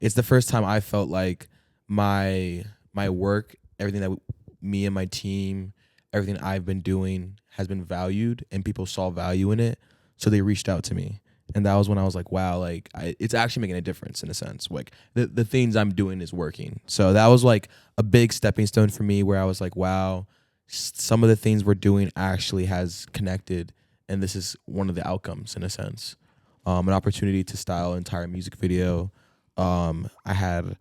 it's the first time I felt like my work, everything that me and my team, everything I've been doing has been valued, and people saw value in it. So they reached out to me. And that was when I was like, wow, like it's actually making a difference in a sense. Like the things I'm doing is working. So that was like a big stepping stone for me, where I was like, wow, some of the things we're doing actually has connected. And this is one of the outcomes in a sense. An opportunity to style an entire music video. I had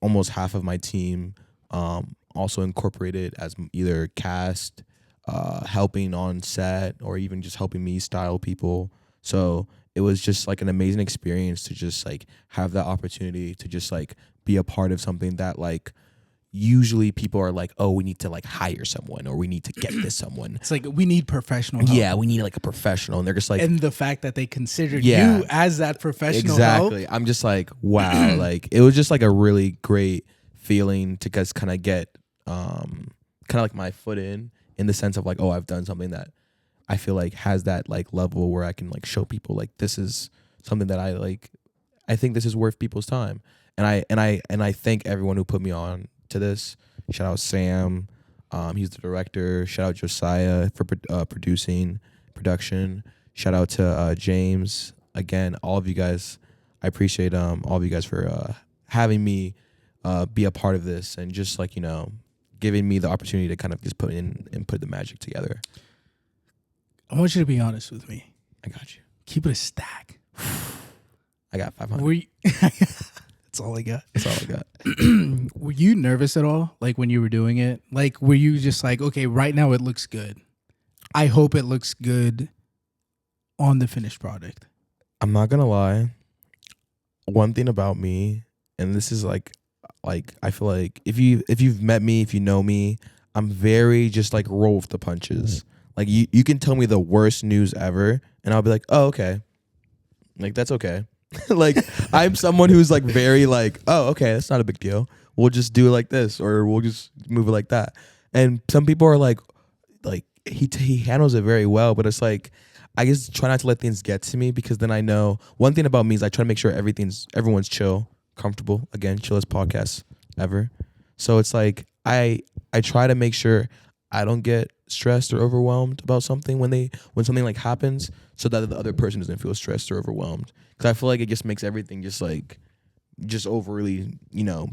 almost half of my team also incorporated as either cast, helping on set, or even just helping me style people. So it was just like an amazing experience to just like have that opportunity to just like be a part of something that like usually people are like, oh, we need to like hire someone, or we need to get this someone. It's like we need professional help. Yeah, we need like a professional. And they're just like, and the fact that they considered you as that professional exactly. help. I'm just like, wow. Like it was just like a really great feeling to just kind of get kind of like my foot in the sense of like, oh, I've done something that I feel like has that like level where I can like show people like this is something that I like. I think this is worth people's time, and I thank everyone who put me on to this. Shout out Sam, he's the director. Shout out Josiah for production. Shout out to James again. All of you guys, I appreciate all of you guys for having me be a part of this, and just like giving me the opportunity to kind of just put the magic together. I want you to be honest with me. I got you. Keep it a stack. I got 500. That's all I got. That's all I got. Were you nervous at all? Like when you were doing it? Like were you just like, okay, right now it looks good. I hope it looks good on the finished product. I'm not gonna lie. One thing about me, and this is like I feel like if you've met me, if you know me, I'm very just like roll with the punches. Like you can tell me the worst news ever, and I'll be like, oh, okay. Like that's okay. Like I'm someone who's like very like, oh, okay, that's not a big deal. We'll just do it like this, or we'll just move it like that. And some people are like he handles it very well, but it's like I just try not to let things get to me, because then I know one thing about me is I try to make sure everyone's chill, comfortable. Again, chillest podcast ever. So it's like I try to make sure I don't get stressed or overwhelmed about something when something like happens, so that the other person doesn't feel stressed or overwhelmed. Because I feel like it just makes everything just overly,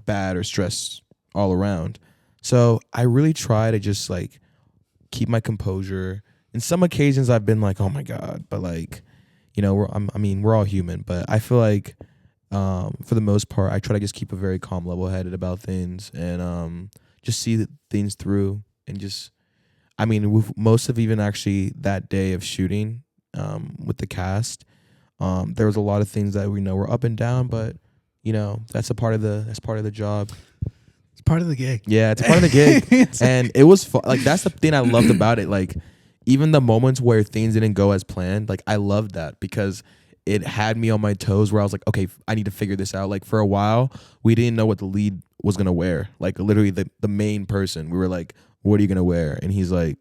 bad or stressed all around. So I really try to just like keep my composure. In some occasions I've been like, oh my God, but like, we're all human, but I feel like for the most part I try to just keep a very calm, level-headed about things, and just see things through, and just, with most of even actually that day of shooting with the cast, there was a lot of things that we know were up and down, but that's part of the job. It's part of the gig. Yeah, it's part of the gig. And it was like, that's the thing I loved about it. Like, even the moments where things didn't go as planned, like, I loved that because it had me on my toes, where I was like, okay, I need to figure this out. Like, for a while, we didn't know what the lead was going to wear. Like, literally the main person, we were like, what are you going to wear? And he's like,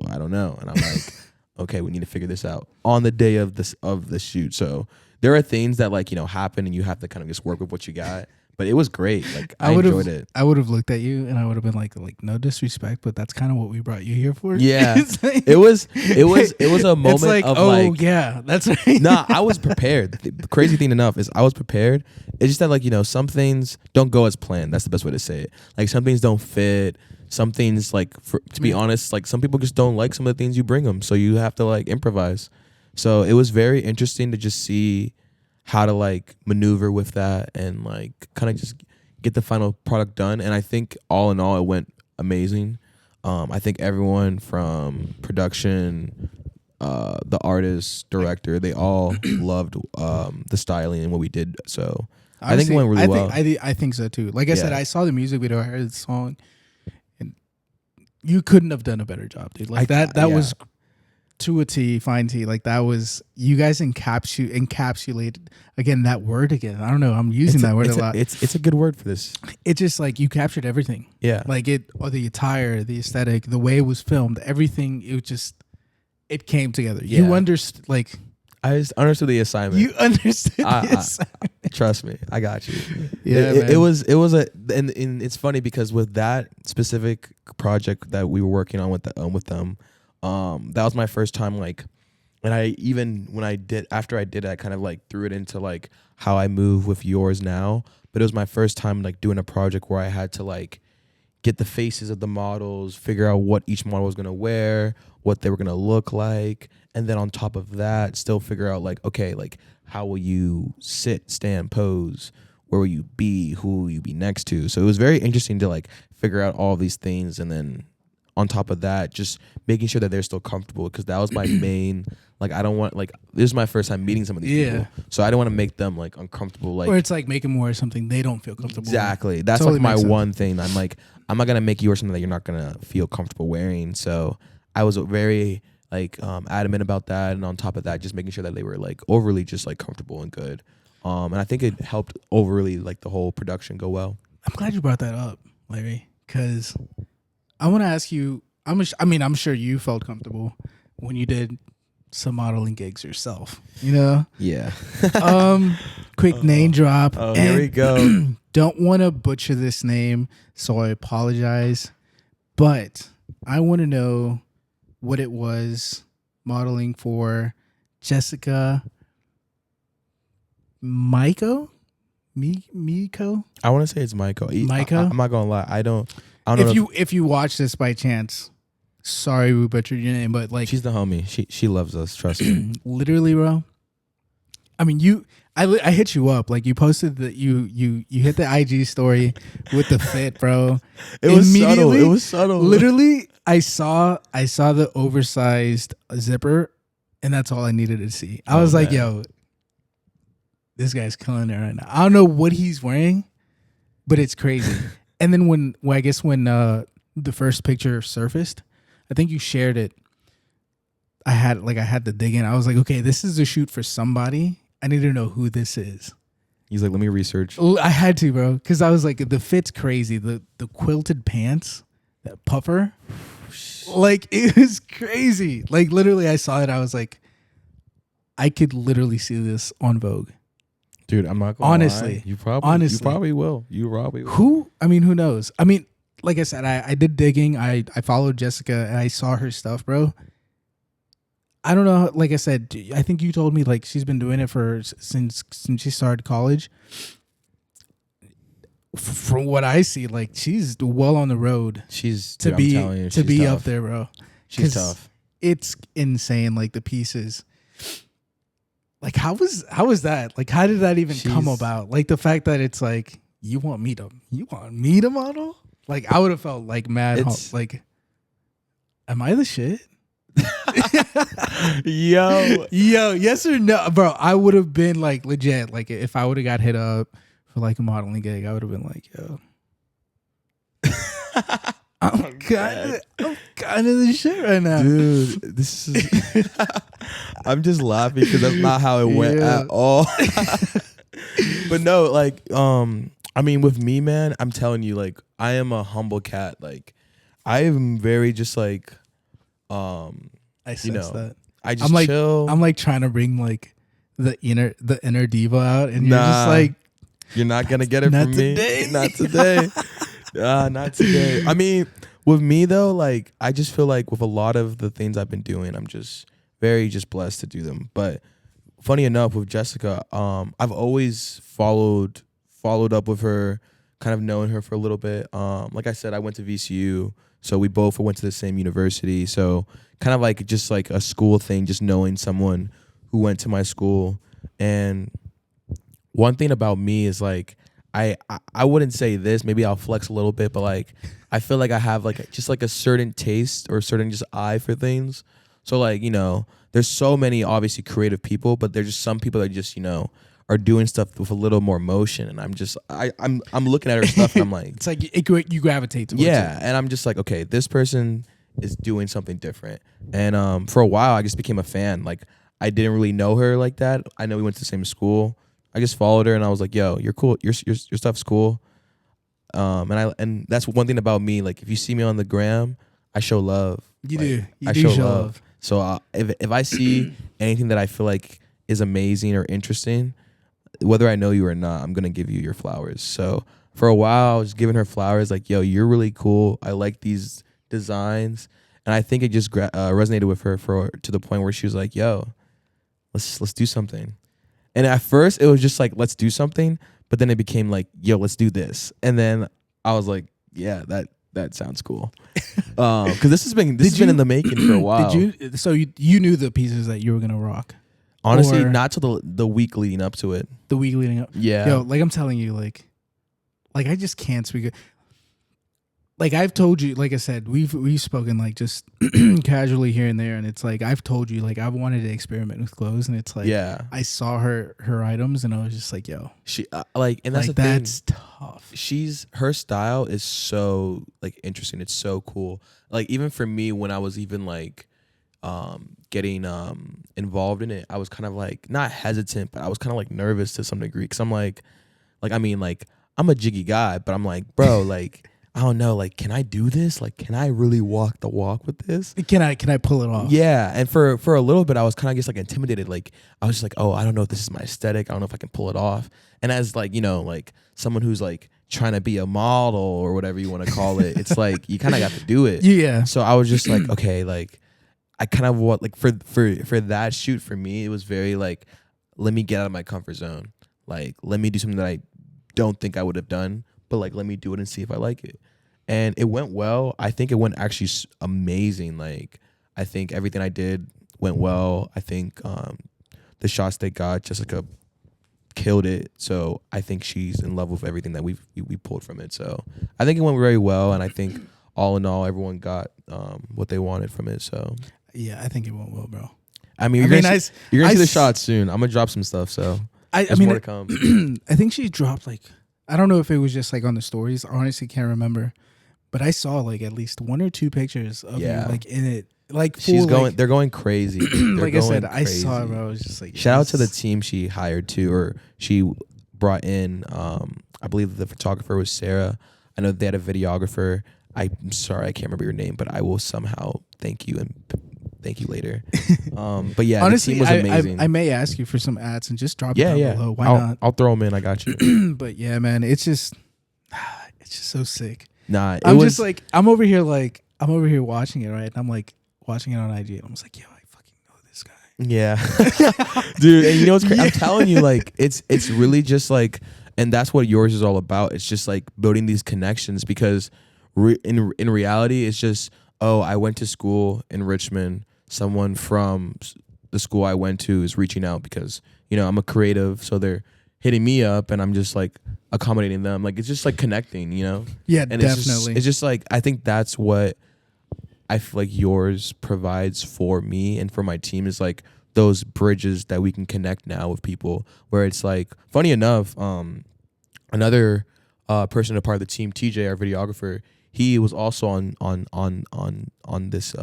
I don't know. And I'm like, okay, we need to figure this out on the day of the shoot. So there are things that happen, and you have to kind of just work with what you got. But it was great. Like, I enjoyed it. I would have looked at you and I would have been like no disrespect, but that's kind of what we brought you here for. Yeah, like, it was a moment it's like, of yeah, that's right. Nah, I was prepared. The crazy thing enough is I was prepared. It's just that some things don't go as planned. That's the best way to say it. Like, some things don't fit. Some things, to be honest, some people just don't like some of the things you bring them. So you have to improvise. So it was very interesting to just see how to maneuver with that, and kind of just get the final product done. And I think all in all, it went amazing. I think everyone from production, the artist, director, they all loved the styling and what we did. So honestly, I think it went really well. I think so too. Like I said, I saw the music video, I heard the song, and you couldn't have done a better job, dude. That was to a T, fine T. Like, that was, you guys encapsulated again that word again. I don't know. I'm using that word a lot. It's a good word for this. It's just you captured everything. Yeah. The attire, the aesthetic, the way it was filmed, everything. It came together. Yeah. You understood. I just understood the assignment. You understood the assignment. Trust me, I got you. Yeah, it was and it's funny because with that specific project that we were working on with them, that was my first time, and after I did it, I kind of threw it into how I move with yours now. But it was my first time doing a project where I had to get the faces of the models, figure out what each model was gonna wear, what they were gonna look like, and then on top of that, still figure out how will you sit, stand, pose, where will you be, who will you be next to. So it was very interesting to figure out all these things, and then on top of that, just making sure that they're still comfortable, because that was my main, I don't want, this is my first time meeting some of these people. So I don't want to make them uncomfortable. Or it's make them wear something they don't feel comfortable Exactly. With. That's totally my one thing. I'm I'm not going to make you wear something that you're not going to feel comfortable wearing. So I was very adamant about that. And on top of that, just making sure that they were overly just comfortable and good. And I think it helped overly the whole production go well. I'm glad you brought that up, Larry, because I want to ask you, I'm sure you felt comfortable when you did some modeling gigs yourself, Yeah. Quick name drop. Oh, here we go. Don't want to butcher this name, so I apologize. But I want to know what it was modeling for Jessica Miko? I want to say it's Miko. I'm not gonna lie. I don't know if you watch this by chance, sorry we butchered your name, but she's the homie. She loves us. Trust me. Literally, bro. I hit you up. You posted that you hit the IG story with the fit, bro. It was subtle. Literally, I saw the oversized zipper, and that's all I needed to see. I was like, yo, this guy's killing it right now. I don't know what he's wearing, but it's crazy. And then when the first picture surfaced, I think you shared it. I had to dig in. I was like, okay, this is a shoot for somebody. I need to know who this is. He's like, let me research. I had to, bro, because I was like, the fit's crazy. The quilted pants, that puffer, it was crazy. Literally, I saw it. I was like, I could literally see this on Vogue. Dude, I'm not gonna honestly lie. You probably will. Who knows? like I said, I did digging. I followed Jessica and I saw her stuff, bro. I don't know. Like I said, I think you told me like she's been doing it since she started college. From what I see, like she's well on the road. She's to dude, be I'm telling you, to she's be tough. up there, bro. She's tough. It's insane. Like the pieces. Like how was that? Like how did that even come about? Like the fact that it's like you want me to model? Like I would have felt like mad. Like, am I the shit? yo, yes or no, bro? I would have been like legit. Like if I would have got hit up for like a modeling gig, I would have been like, yo, I'm kind of the shit right now, dude. This is. I'm just laughing because that's not how it went at all. But no, like, I mean, with me, man, I'm telling you, like, I am a humble cat. Like, I am very just like, I sense that. I just chill. I'm like trying to bring like the inner diva out, and you're just like, you're not gonna get it from today. me. Not today. Not today. I mean, with me though, like, I just feel like with a lot of the things I've been doing, I'm just very just blessed to do them. But funny enough, with Jessica, I've always followed up with her, kind of knowing her for a little bit. Like I said, I went to VCU, so we both went to the same university. So kind of like just like a school thing, just knowing someone who went to my school. And one thing about me is like, I wouldn't say this, maybe I'll flex a little bit, but like I feel like I have like just like a certain taste or a certain just eye for things. So like, you know, there's so many obviously creative people, but there's just some people that just, you know, are doing stuff with a little more motion, and I'm just I'm looking at her stuff and I'm like, it's like you gravitate towards it. And I'm just like, okay, this person is doing something different. And for a while I just became a fan. Like I didn't really know her like that. I know we went to the same school. I just followed her and I was like, yo, you're cool. Your stuff's cool. And that's one thing about me. Like if you see me on the gram, I show love. You like, do. You I do show love. So if I see anything that I feel like is amazing or interesting, whether I know you or not, I'm gonna give you your flowers. So for a while, I was giving her flowers, like, "Yo, you're really cool. I like these designs," and I think it just resonated with her to the point where she was like, "Yo, let's do something." And at first, it was just like, "Let's do something," but then it became like, "Yo, let's do this," and then I was like, "Yeah, that sounds cool," because this has been in the making for a while. So you knew the pieces that you were gonna rock? Honestly, not till the week leading up to it. The week leading up, yeah. Yo, like I'm telling you, like I just can't speak. Like I've told you, like I said, we've spoken like just casually here and there, and it's like I've told you, like I wanted to experiment with clothes, and it's like I saw her items, and I was just like, yo, she like, and that's like, the thing. That's tough. Her style is so like interesting. It's so cool. Like even for me, when I was even like getting involved in it, I was kind of like not hesitant, but I was kind of like nervous to some degree, because I'm like I mean, like I'm a jiggy guy, but I'm like, bro, like I don't know, like can I do this? Like can I really walk the walk with this? Can I pull it off? Yeah. And for a little bit I was kind of just like intimidated. Like I was just like, oh, I don't know if this is my aesthetic. I don't know if I can pull it off. And as like, you know, like someone who's like trying to be a model or whatever you want to call it, it's like you kind of got to do it. Yeah. So I was just like, okay, like I kind of want like for that shoot, for me, it was very like, let me get out of my comfort zone. Like, let me do something that I don't think I would have done, but like, let me do it and see if I like it. And it went well. I think it went actually amazing. Like, I think everything I did went well. I think the shots they got, Jessica killed it. So I think she's in love with everything that we pulled from it. So I think it went very well. And I think all in all, everyone got what they wanted from it. So yeah, I think it went well, bro. I mean, you're gonna see the shots soon. I'm gonna drop some stuff, so there's more to come. I think she dropped like, I don't know if it was just like on the stories. I honestly can't remember, but I saw like at least 1 or 2 pictures of you like in it. Like she's going, like, they're going crazy. Like I said, crazy. I saw it, bro. I was just like, shout out to the team she hired too, or she brought in. I believe the photographer was Sarah. I know they had a videographer. I'm sorry, I can't remember your name, but I will somehow thank you and thank you later. But yeah, honestly, the team was amazing. I may ask you for some ads and just drop it down below. Why not? I'll throw them in. I got you. But yeah, man, it's just so sick. Nah, I'm just like, I'm over here watching it, right? And I'm like watching it on IG, and I'm just like, yo, I fucking know this guy. Yeah, dude. And you know what's crazy? I'm telling you, like, it's really just like, and that's what yours is all about. It's just like building these connections because in reality, it's just, oh, I went to school in Richmond. Someone from the school I went to is reaching out because, you know, I'm a creative, so they're hitting me up, and I'm just like accommodating them. Like, it's just like connecting, you know? Yeah, and definitely. It's just like, I think that's what I feel like yours provides for me and for my team is like those bridges that we can connect now with people. Where it's like, funny enough, another person a part of the team, TJ, our videographer, he was also on this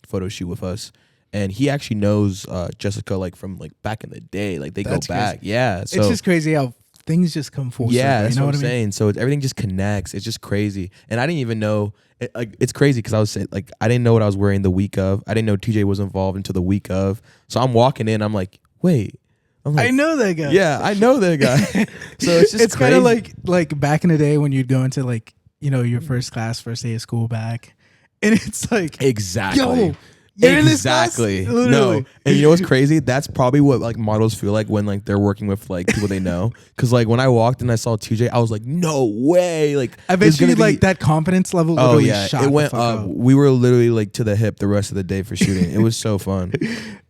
photo shoot with us, and he actually knows Jessica like from like back in the day. Like they That's go back, crazy. yeah. So It's just crazy how things just come full circle. yeah, that's You know what what I'm I mean? saying. So everything just connects. It's just crazy, and I didn't even know. It's crazy because I was saying, like, I didn't know what I was wearing the week of. I didn't know TJ was involved until the week of. So I'm walking in. I'm like, wait. I'm like, I know that guy. yeah, I know that guy. So it's just it's kind of like back in the day when you'd go into like, you know, your first day of school back, and it's like, exactly. yo, you're in this class? Exactly. Literally. No. And you know what's crazy? That's probably what like models feel like when like they're working with like people they know. Cause like when I walked and I saw TJ, I was like, no way. Like I bet you like that confidence level oh literally yeah, shot it went the fuck up. up. We were literally like to the hip the rest of the day for shooting. It was so fun.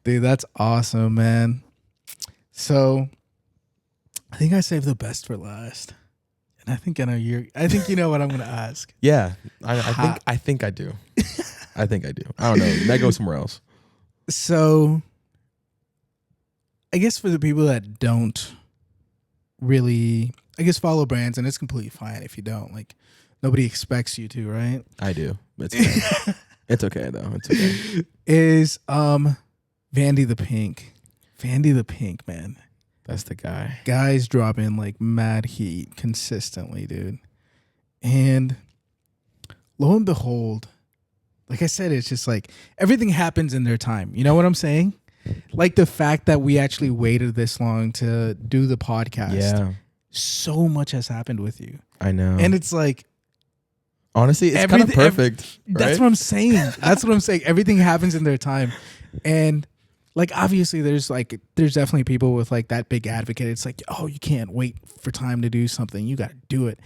Dude, that's awesome, man. So I think I saved the best for last. And I think you know what I'm gonna ask. Yeah. I think I do. I think I do. I don't know. Might go somewhere else. So I guess for the people that don't really, I guess, follow brands, and it's completely fine if you don't. Like, nobody expects you to, right? I do. It's okay. It's okay though. It's okay. Is Vandy the Pink. Vandy the Pink, man. That's the guy. Guys dropping like mad heat consistently, dude. And lo and behold, like I said, it's just like everything happens in their time. You know what I'm saying? Like the fact that we actually waited this long to do the podcast. Yeah. So much has happened with you. I know. And it's like, honestly, it's kind of perfect. That's what I'm saying. That's what I'm saying. Everything happens in their time. And like, obviously there's definitely people with like that big advocate. It's like, oh, you can't wait for time to do something. You got to do it.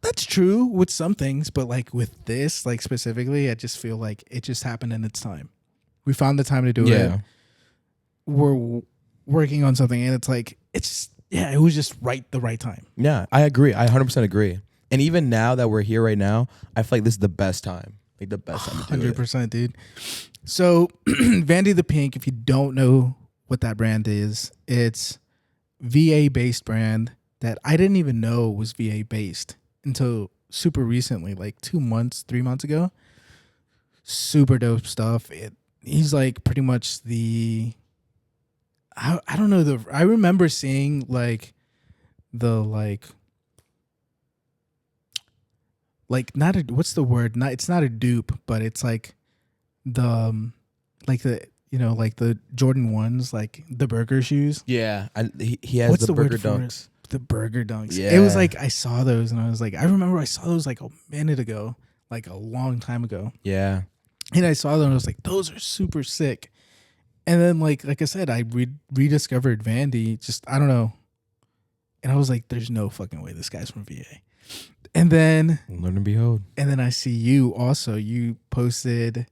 That's true with some things, but like with this, like specifically, I just feel like it just happened in its time. We found the time to do it. We're working on something, and it's like it was just the right time. Yeah, I agree. I 100% agree. And even now that we're here right now, I feel like this is the best time. Like the best time to do it. 100%, dude. So Vandy the Pink, if you don't know what that brand is, it's VA-based brand that I didn't even know was VA-based until super recently, like 3 months ago. Super dope stuff. He's like pretty much I don't know, I remember seeing like the not a, what's the word? It's not a dupe, but it's like the the Jordan 1s, like the burger shoes. Yeah, he has What's the word burger for dunks. the burger dunks. Yeah. It was like I saw those and I was like, I remember I saw those like a minute ago, like a long time ago. Yeah. And I saw them and I was like, those are super sick. And then like I said, I rediscovered Vandy, just I don't know. And I was like, there's no fucking way this guy's from VA. And then learn and behold. And then I see you also. You posted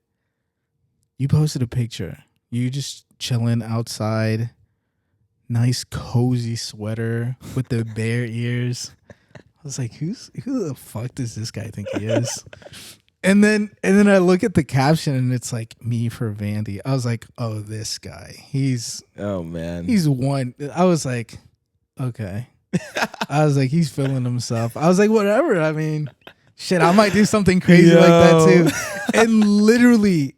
a picture. You just chilling outside. Nice cozy sweater with the bear ears. I was like, who the fuck does this guy think he is? And then I look at the caption and it's like, me for Vandy. I was like, oh, this guy. He's one. I was like, okay. I was like, he's feeling himself. I was like, whatever. I mean, shit, I might do something crazy like that too. And literally,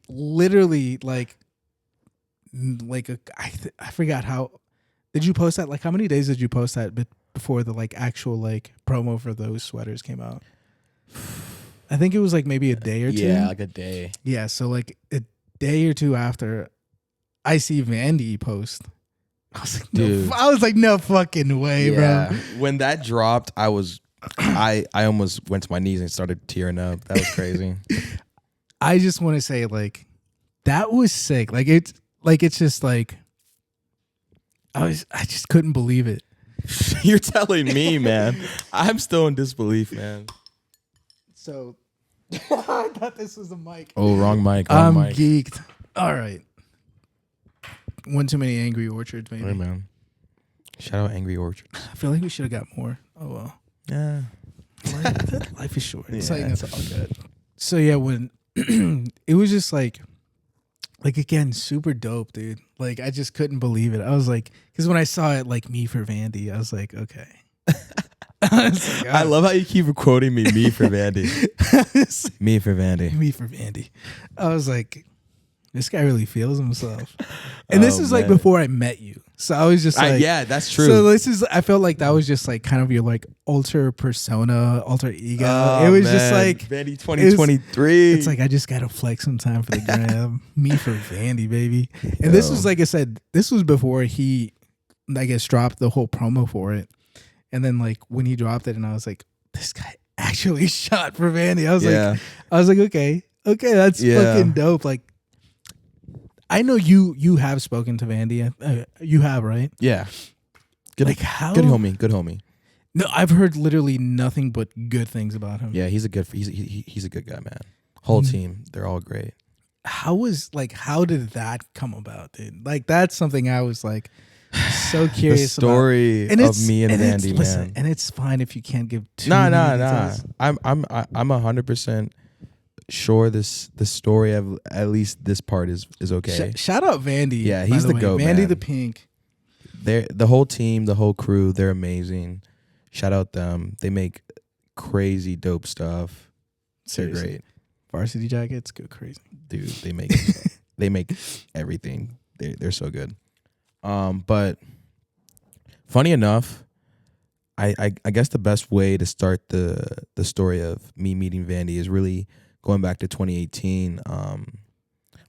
I forgot how. Did you post that? Like, how many days did you post that before the like actual like promo for those sweaters came out? I think it was like maybe a day or two. Yeah, like a day. Yeah, so like a day or two after, I see Vandy post. I was like, no fucking way, bro. When that dropped, I was I almost went to my knees and started tearing up. That was crazy. I just want to say, like, that was sick. It's just like, I just couldn't believe it. You're telling me, man. I'm still in disbelief, man. So I thought this was the mic. Oh, wrong mic. I'm geeked. All right. One too many Angry Orchards, maybe. Hey, man. Shout out Angry Orchards. I feel like we should have got more. Oh well. Yeah. Life is short. It's It's all good. So yeah, when it was just like again, super dope, dude. Like I just couldn't believe it. I was like, because when I saw it, like Me for Vandy, I was like, okay. I love how you keep quoting me for Vandy. Me for Vandy. Me for Vandy. I was like, this guy really feels himself. And this is like before I met you. So I was just like, yeah, that's true. So I felt like that was just like kind of your like alter ego. It was just like Vandy 2023. It's like, I just got to flex some time for the gram. Me for Vandy, baby. And this was, like I said, this was before he, I guess, dropped the whole promo for it. And then like when he dropped it and I was like, this guy actually shot for Vandy. I was like, okay, that's fucking dope. Like, I know you have spoken to Vandy. You have, right? Yeah. Good homie. No, I've heard literally nothing but good things about him. Yeah, he's a good guy, man. Whole team, they're all great. How did that come about, dude? Like that's something I was like so curious the story about. of me and Vandy, man. And it's fine if you can't give too many details. I'm 100% sure the story of at least this part is okay. Shout out Vandy. Yeah, he's the GOAT, Vandy man. the Pink. The whole team, the whole crew, they're amazing. Shout out them. They make crazy dope stuff. Seriously. They're great. Varsity Jackets go crazy. Dude, they make everything. They're so good. But funny enough, I guess the best way to start the story of me meeting Vandy is really going back to 2018.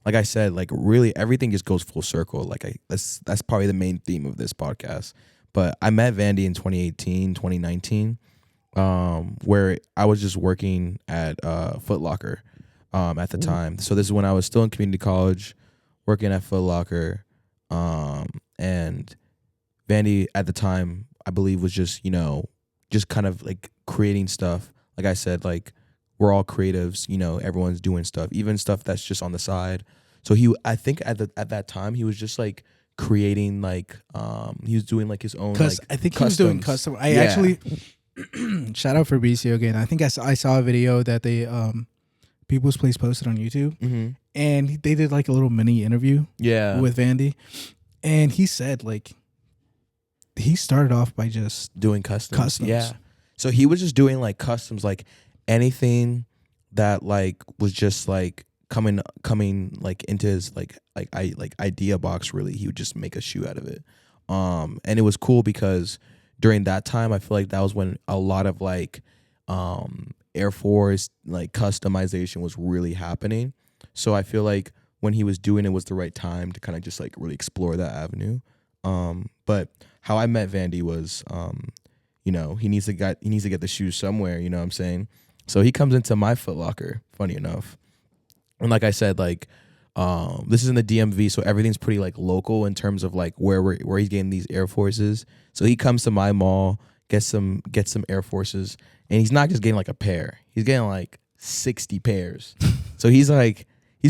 Like I said, like really everything just goes full circle. Like that's probably the main theme of this podcast. But I met Vandy in 2018, 2019, where I was just working at Foot Locker at the time. So this is when I was still in community college, working at Foot Locker. And Vandy at the time, I believe, was just kind of like creating stuff. Like I said, like we're all creatives, everyone's doing stuff, even stuff that's just on the side. So I think at that time he was just like creating like he was doing like his own like I think customs. He was doing custom. I actually shout out Fabricio again. I think I saw a video that they People's Place posted on YouTube, and they did like a little mini interview with Vandy, and he said like he started off by just doing customs. Yeah. So he was just doing like customs, like anything that like was just like coming like into his like idea box. Really, he would just make a shoe out of it. And it was cool because during that time, I feel like that was when a lot of like Air Force like customization was really happening. So I feel like when he was doing it was the right time to kind of just like really explore that avenue. But how I met Vandy was, he needs to get the shoes somewhere. You know what I'm saying? So he comes into my Foot Locker. Funny enough, and like I said, like this is in the DMV, so everything's pretty like local in terms of like where he's getting these Air Forces. So he comes to my mall, gets some Air Forces, and he's not just getting like a pair. He's getting like 60 pairs. So he's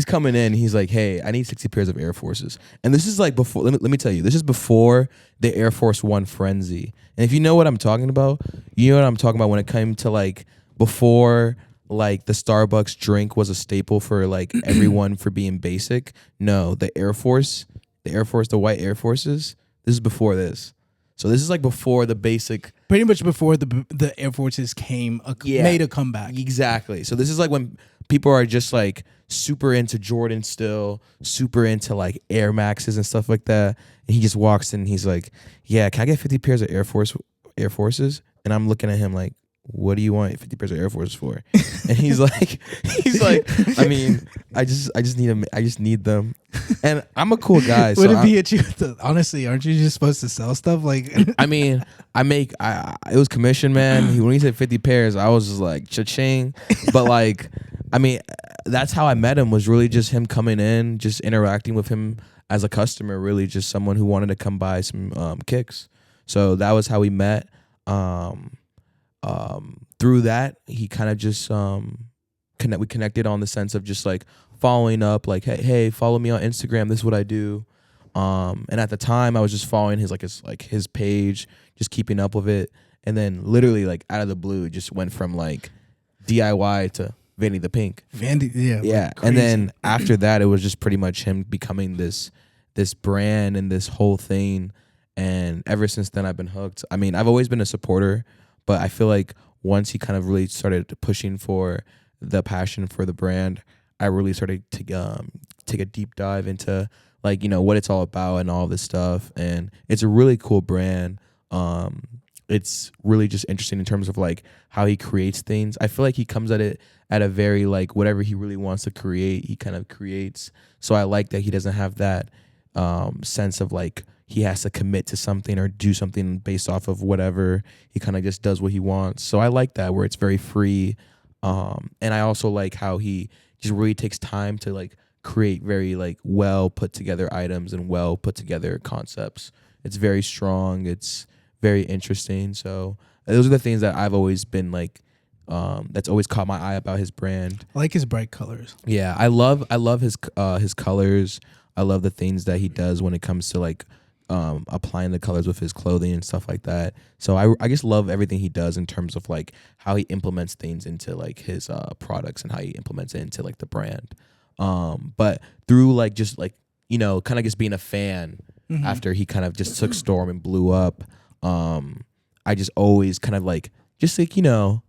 coming in. He's like, hey, I need 60 pairs of Air Forces. And this is like before, let me tell you, this is before the Air Force One frenzy. And if you know what I'm talking about, you know what I'm talking about when it came to like before like the Starbucks drink was a staple for like everyone for being basic. No, the white Air Forces, this is before this. So this is like before the basic. Pretty much before the Air Forces made a comeback. Exactly. So this is like when people are just like super into Jordan still, super into like Air Maxes and stuff like that. And he just walks in and he's like, yeah, can I get 50 pairs of Air Forces? And I'm looking at him like, what do you want 50 pairs of Air Force for? And he's like, I mean, I just need them. I just need them. And I'm a cool guy. Would so it be at you? Honestly, aren't you just supposed to sell stuff? Like, I mean, it was commission, man. When he said 50 pairs, I was just like, cha-ching. But like, I mean, that's how I met him, was really just him coming in, just interacting with him as a customer, really just someone who wanted to come buy some kicks. So that was how we met. Through that, he kind of just we connected on the sense of just like following up, like, hey, follow me on Instagram. This is what I do. And at the time, I was just following his page, just keeping up with it. And then literally, like, out of the blue, it just went from like DIY to Vandy the Pink. Vandy, yeah. Like, and then after that, it was just pretty much him becoming this brand and this whole thing. And ever since then, I've been hooked. I mean, I've always been a supporter, but I feel like once he kind of really started pushing for the passion for the brand, I really started to take a deep dive into, like, you know, what it's all about and all this stuff. And it's a really cool brand. It's really just interesting in terms of like how he creates things. I feel like he comes at it at a very, like, whatever he really wants to create, he kind of creates. So I like that he doesn't have that sense of like he has to commit to something or do something based off of whatever. He kind of just does what he wants. So I like that, where it's very free. And I also like how he just really takes time to like create very like well put together items and well put together concepts. It's very strong. It's very interesting. So those are the things that I've always been like, that's always caught my eye about his brand. I like his bright colors. Yeah, I love his colors. I love the things that he does when it comes to like applying the colors with his clothing and stuff like that. So I just love everything he does in terms of like how he implements things into like his products and how he implements it into like the brand. But through like just like, you know, kind of just being a fan after he kind of just took storm and blew up, I just always kind of like just like, you know,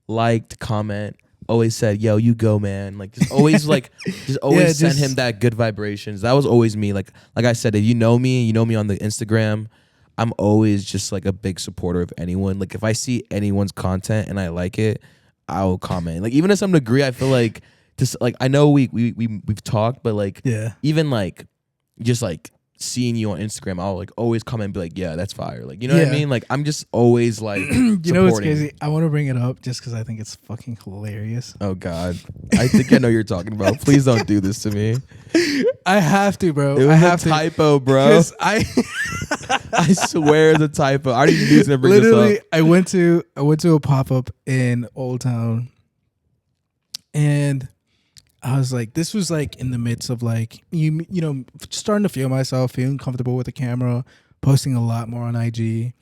liked, comment, always said, yo, you go, man. Like just always like just always send him that good vibrations. That was always me. Like I said, if you know me on the Instagram, I'm always just like a big supporter of anyone. Like if I see anyone's content and I like it, I'll comment. Like even to some degree, I feel like just like I know we've talked, but like even like just like seeing you on Instagram, I'll like always comment and be like, yeah, that's fire. Like, you know what I mean? Like I'm just always like you know what's crazy? I want to bring it up just because I think it's fucking hilarious. Oh God. I think I know you're talking about. Please don't do this to me. I have to, bro. It was a typo, bro. I swear it's a typo. I didn't use it to bring literally, this up. I went to a pop-up in Old Town, and I was like, this was like in the midst of like, you know, starting to feel myself, feeling comfortable with the camera, posting a lot more on IG.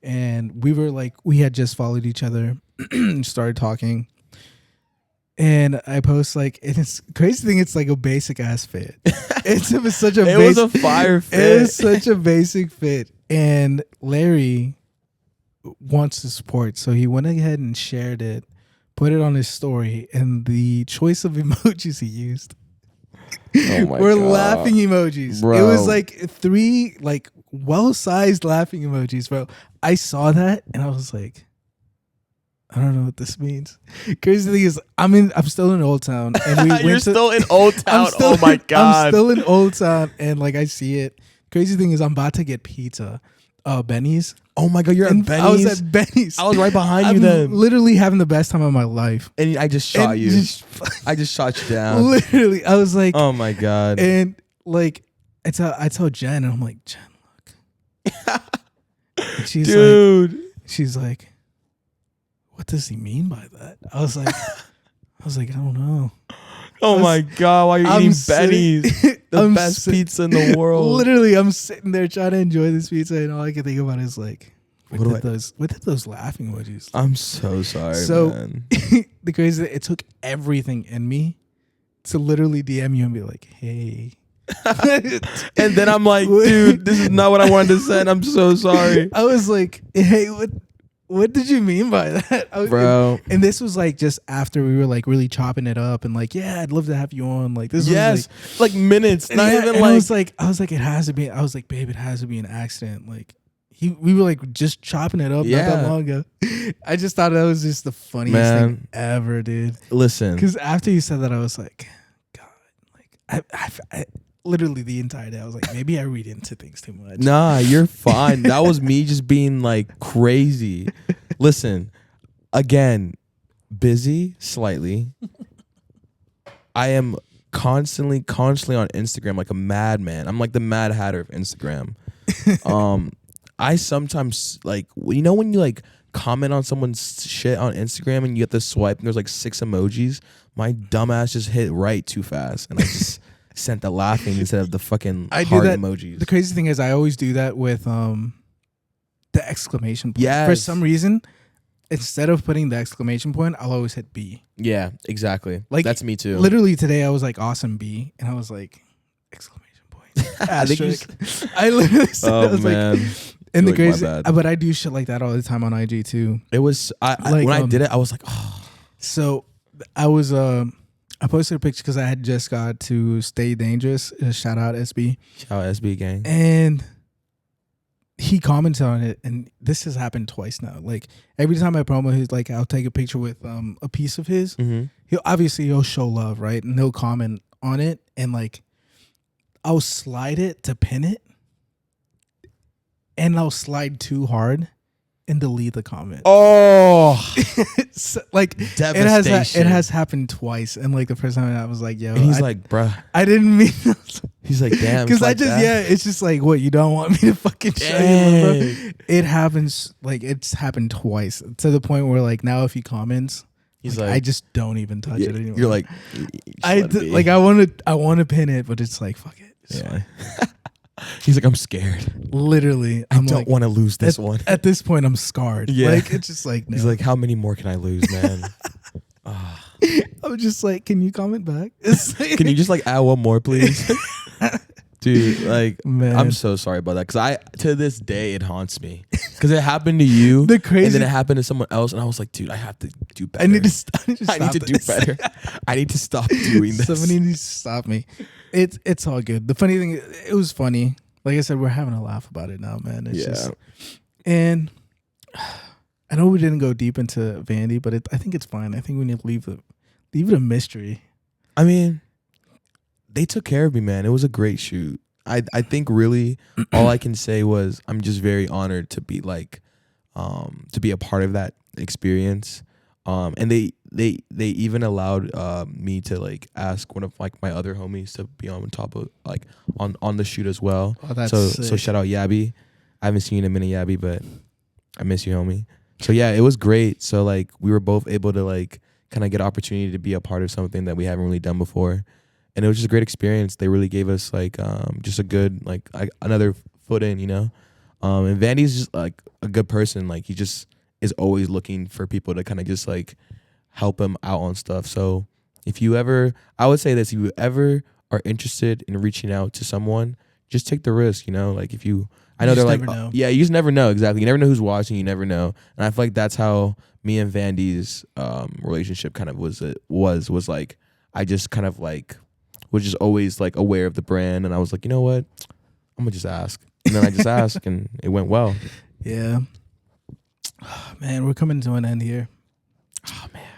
And we were like, we had just followed each other, started talking. And I post like, and it's crazy thing, it's like a basic ass fit. It was such a it was a fire fit. It was such a basic fit. And Larry wants to support. So he went ahead and shared it, put it on his story, and the choice of emojis he used were laughing emojis. Bro. It was like 3 like well-sized laughing emojis, bro. I saw that and I was like, I don't know what this means. Crazy thing is, I'm still in Old Town, and we You're still in Old Town. Oh my God. I'm still in Old Town, and like I see it. Crazy thing is, I'm about to get pizza. Benny's. Oh my God, you're at Benny's? I was at Benny's. I was right behind you then. Literally having the best time of my life. And I just shot you. I just shot you down. Literally. I was like, oh my God. And like, I tell Jen, and I'm like, Jen, look. And she's like, what does he mean by that? I was like, I don't know. Oh my God, why are you eating Benny's? The best pizza in the world. Literally, I'm sitting there trying to enjoy this pizza, and all I can think about is like, what did those laughing emojis? I'm so sorry, man. The crazy thing, it took everything in me to literally DM you and be like, hey. And then I'm like, dude, this is not what I wanted to send. I'm so sorry. I was like, hey, what did you mean by that? Bro. And this was like just after we were like really chopping it up and like, yeah, I'd love to have you on. Like this was like minutes. Not even like I was like, it has to be. I was like, babe, it has to be an accident. Like we were like just chopping it up not that long ago. I just thought that was just the funniest thing ever, dude. Listen, because after you said that, I was like, God, like I literally the entire day I was like, maybe I read into things too much. Nah, you're fine. That was me just being like crazy. Listen, again, busy slightly. I am constantly on Instagram like a madman. I'm like the Mad Hatter of Instagram. I sometimes like, you know, when you like comment on someone's shit on Instagram and you get the swipe and there's like 6 emojis, my dumbass just hit right too fast and I just sent the laughing instead of the fucking heart emojis. The crazy thing is I always do that with the exclamation point. Yes. For some reason, instead of putting the exclamation point, I'll always hit B. Yeah, exactly. Like, that's me too. Literally today I was like, awesome B, and I was like, exclamation point. I literally said, I was man. like, and the You're like, crazy, but I do shit like that all the time on IG too. It was when I did it, I was like, oh. So I was I posted a picture because I had just got to Stay Dangerous. Shout out SB. Shout out SB gang. And he commented on it, and this has happened twice now. Like every time I promo his, like I'll take a picture with a piece of his. Mm-hmm. He'll show love, right? And he'll comment on it, and like I'll slide it to pin it, and I'll slide too hard and delete the comment. Oh, so, like devastation. it has happened twice, and like the first time I was like, "Yo," and he's like, "Bruh," I didn't mean. He's like, "Damn," because like it's just like, what, you don't want me to fucking show you, bro? It happens, like it's happened twice to the point where like now if he comments, he's like, like, I just don't even touch it anymore. You're like, I want to pin it, but it's like, fuck it. Yeah. He's like, I'm scared. Literally, I don't want to lose this one. At this point, I'm scarred. Yeah. Like it's just like, no. He's like, how many more can I lose, man? I'm just like, can you comment back? Can you just like add one more, please? Dude, like, man, I'm so sorry about that, because I, to this day, it haunts me, because it happened to you, and then it happened to someone else, and I was like, dude, I have to do better. I need to do better. I need to stop doing this. Somebody needs to stop me. It's all good. The funny thing, it was funny. Like I said, we're having a laugh about it now, man. It's just, and I know we didn't go deep into Vandy, but I think it's fine. I think we need to leave it a mystery. I mean, they took care of me, man. It was a great shoot. I think really all I can say was I'm just very honored to be like to be a part of that experience. And they even allowed me to like ask one of like my other homies to be on top of like on the shoot as well. Oh, that's so sick. shout out Yabby. I haven't seen you in a minute, Yabby, but I miss you, homie. So yeah, it was great. So like we were both able to like kind of get opportunity to be a part of something that we haven't really done before. And it was just a great experience. They really gave us like just a good like another foot in, you know. And Vandy's just like a good person. Like he just is always looking for people to kind of just like help him out on stuff. So if you ever, I would say this, if you ever are interested in reaching out to someone, just take the risk, you know. Like if you, I know they're like, yeah, you just never know. Exactly. You never know who's watching. You never know. And I feel like that's how me and Vandy's relationship kind of was like, I just kind of like was just always like aware of the brand, and I was like, you know what, I'm gonna just ask, and then I just asked, and it went well. Yeah, man, we're coming to an end here. Oh man,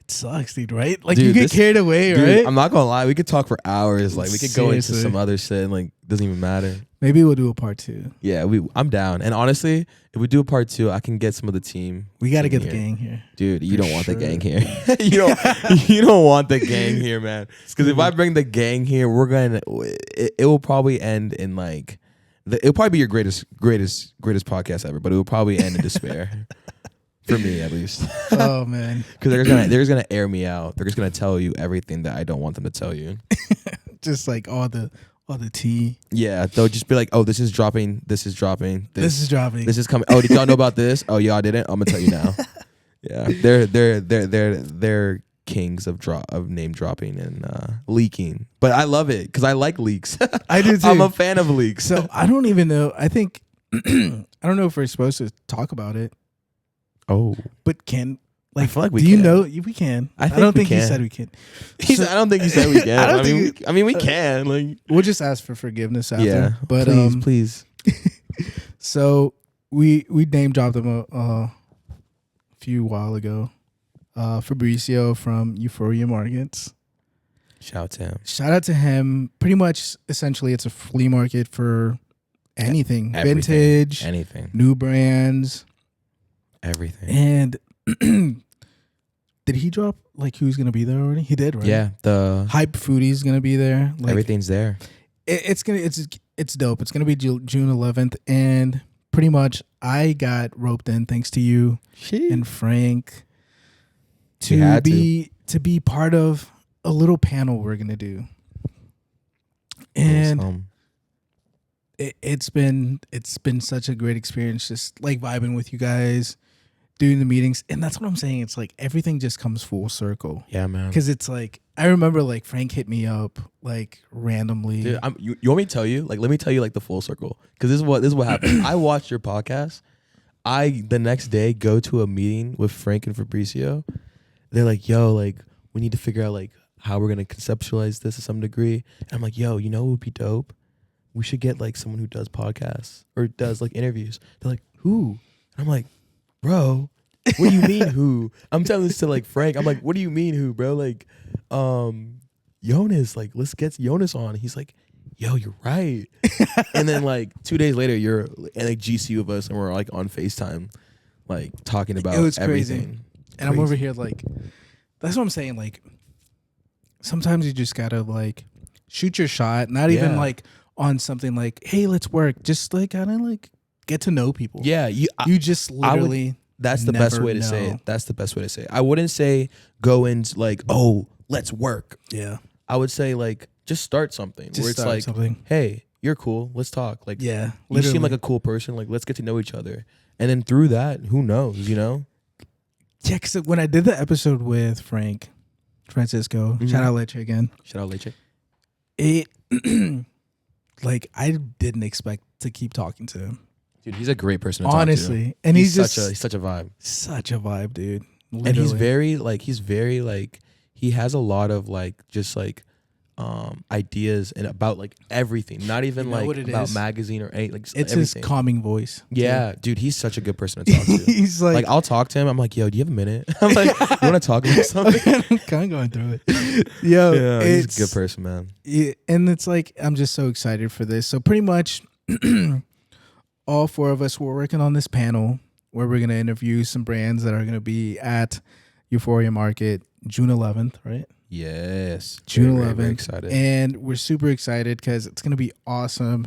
it sucks, dude. Right? Like, dude, you get carried away, dude, right? I'm not gonna lie, we could talk for hours. Like we could go into Seriously. some other shit, and like doesn't even matter. Maybe we'll do a part 2. Yeah, I'm down. And honestly, if we do a part 2, I can get some of the team. We got to get here. the gang here, dude. You don't want the gang here. you don't want the gang here, man. Because if I bring the gang here, it will probably end in like, it'll probably be your greatest podcast ever, but it will probably end in despair. For me, at least. Oh man, because they're just gonna air me out. They're just gonna tell you everything that I don't want them to tell you. Just like all the tea. Yeah, they'll just be like, "Oh, this is dropping. This is dropping. This is dropping. This is coming. Oh, did y'all know about this? Oh, y'all didn't. I'm gonna tell you now." Yeah, they're kings of name dropping and leaking. But I love it because I like leaks. I do too. I'm a fan of leaks. So I don't even know. I think I don't know if we're supposed to talk about it. Oh, but I feel like we do can. You know we can. I don't think he said we can. I don't think he said we can. I mean we can. Like we'll just ask for forgiveness after. Yeah, but please. So we name dropped him a few while ago. Fabricio from Euphoria Markets. Shout to him. Shout out to him. Pretty much, essentially, it's a flea market for anything, Everything. vintage, Anything. new brands, Everything. and did he drop like who's gonna be there already? He did, right? Yeah. The Hype Foodie's gonna be there. Like, everything's there. it's dope. It's gonna be June 11th, and pretty much I got roped in thanks to you and Frank to be part of a little panel we're gonna do, and it's been such a great experience, just like vibing with you guys, doing the meetings, and that's what I'm saying. It's like everything just comes full circle. Yeah, man. Because it's like I remember like Frank hit me up like randomly. Dude, you want me to tell you? Like, let me tell you like the full circle. Because this is what happened. I watched your podcast. The next day go to a meeting with Frank and Fabricio. They're like, yo, like we need to figure out like how we're gonna conceptualize this to some degree. And I'm like, yo, you know what would be dope? We should get like someone who does podcasts or does like interviews. They're like, who? And I'm like, bro, what do you mean who? I'm telling this to like Frank. I'm like, what do you mean who, bro? Like, Yonis, like, let's get Yonis on. He's like, yo, you're right. And then like 2 days later, you're in like GC with us and we're like on FaceTime, like talking about It was everything. crazy. And I'm over here like, that's what I'm saying. Like, sometimes you just gotta like shoot your shot, not even like on something like, hey, let's work. Just like kind of like get to know people. Yeah, you just literally. That's the best way to say it. That's the best way to say it. I wouldn't say go in like, oh, let's work. Yeah. I would say like just start something where it's like, hey, you're cool. Let's talk. Like, yeah, you seem like a cool person. Like, let's get to know each other. And then through that, who knows, you know? Yeah, because when I did the episode with Francisco, shout out Leche again. Shout out Leche. It, like, I didn't expect to keep talking to him. Dude, he's a great person to honestly. talk to. And he's such a vibe. Such a vibe, dude. Literally. And he's very like, he has a lot of like, just like, ideas and about like everything, not even like about magazine or anything. Like, it's everything. His calming voice. Yeah, dude, he's such a good person to talk to. He's like, I'll talk to him. I'm like, yo, do you have a minute? I'm like, you want to talk about something? I'm kind of going through it. Yo, yeah, he's a good person, man. Yeah, and it's like, I'm just so excited for this. So pretty much all four of us were working on this panel where we're going to interview some brands that are going to be at Euphoria Market June 11th, right? Yes. June 11th. Very excited. And we're super excited because it's going to be awesome.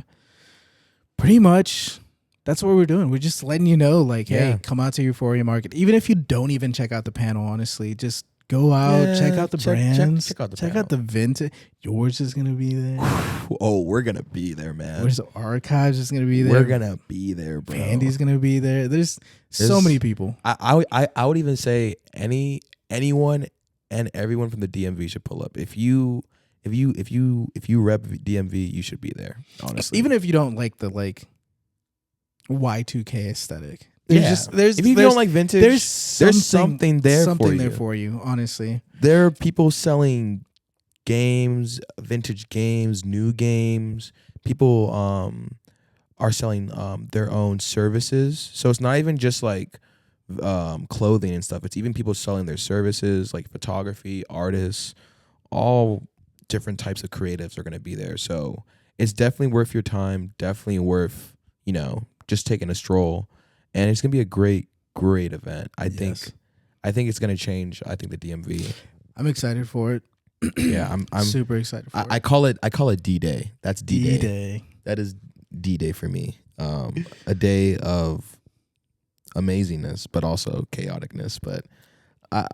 Pretty much, that's what we're doing. We're just letting you know, like, hey, come out to Euphoria Market. Even if you don't even check out the panel, honestly, just go out, check out the brands. Check out the vintage. Yours is going to be there. Oh, we're going to be there, man. Where's the Archives is going to be there. We're going to be there, bro. Andy's going to be there. There's so many people. I would even say anyone and everyone from the DMV should pull up. If you rep DMV, you should be there. Honestly, even if you don't like the like Y2K aesthetic, if you don't like vintage, there's something there for you. Honestly, there are people selling games, vintage games, new games. People are selling their own services. So it's not even just like clothing and stuff. It's even people selling their services, like photography, artists, all different types of creatives are going to be there. So it's definitely worth your time, definitely worth, just taking a stroll. And it's going to be a great event. I think it's going to change. I think the DMV. I'm excited for it. Yeah, I'm super excited for it. I call it D-Day. That's D-Day. D-Day. That is D-Day for me. A day of amazingness, but also chaoticness. But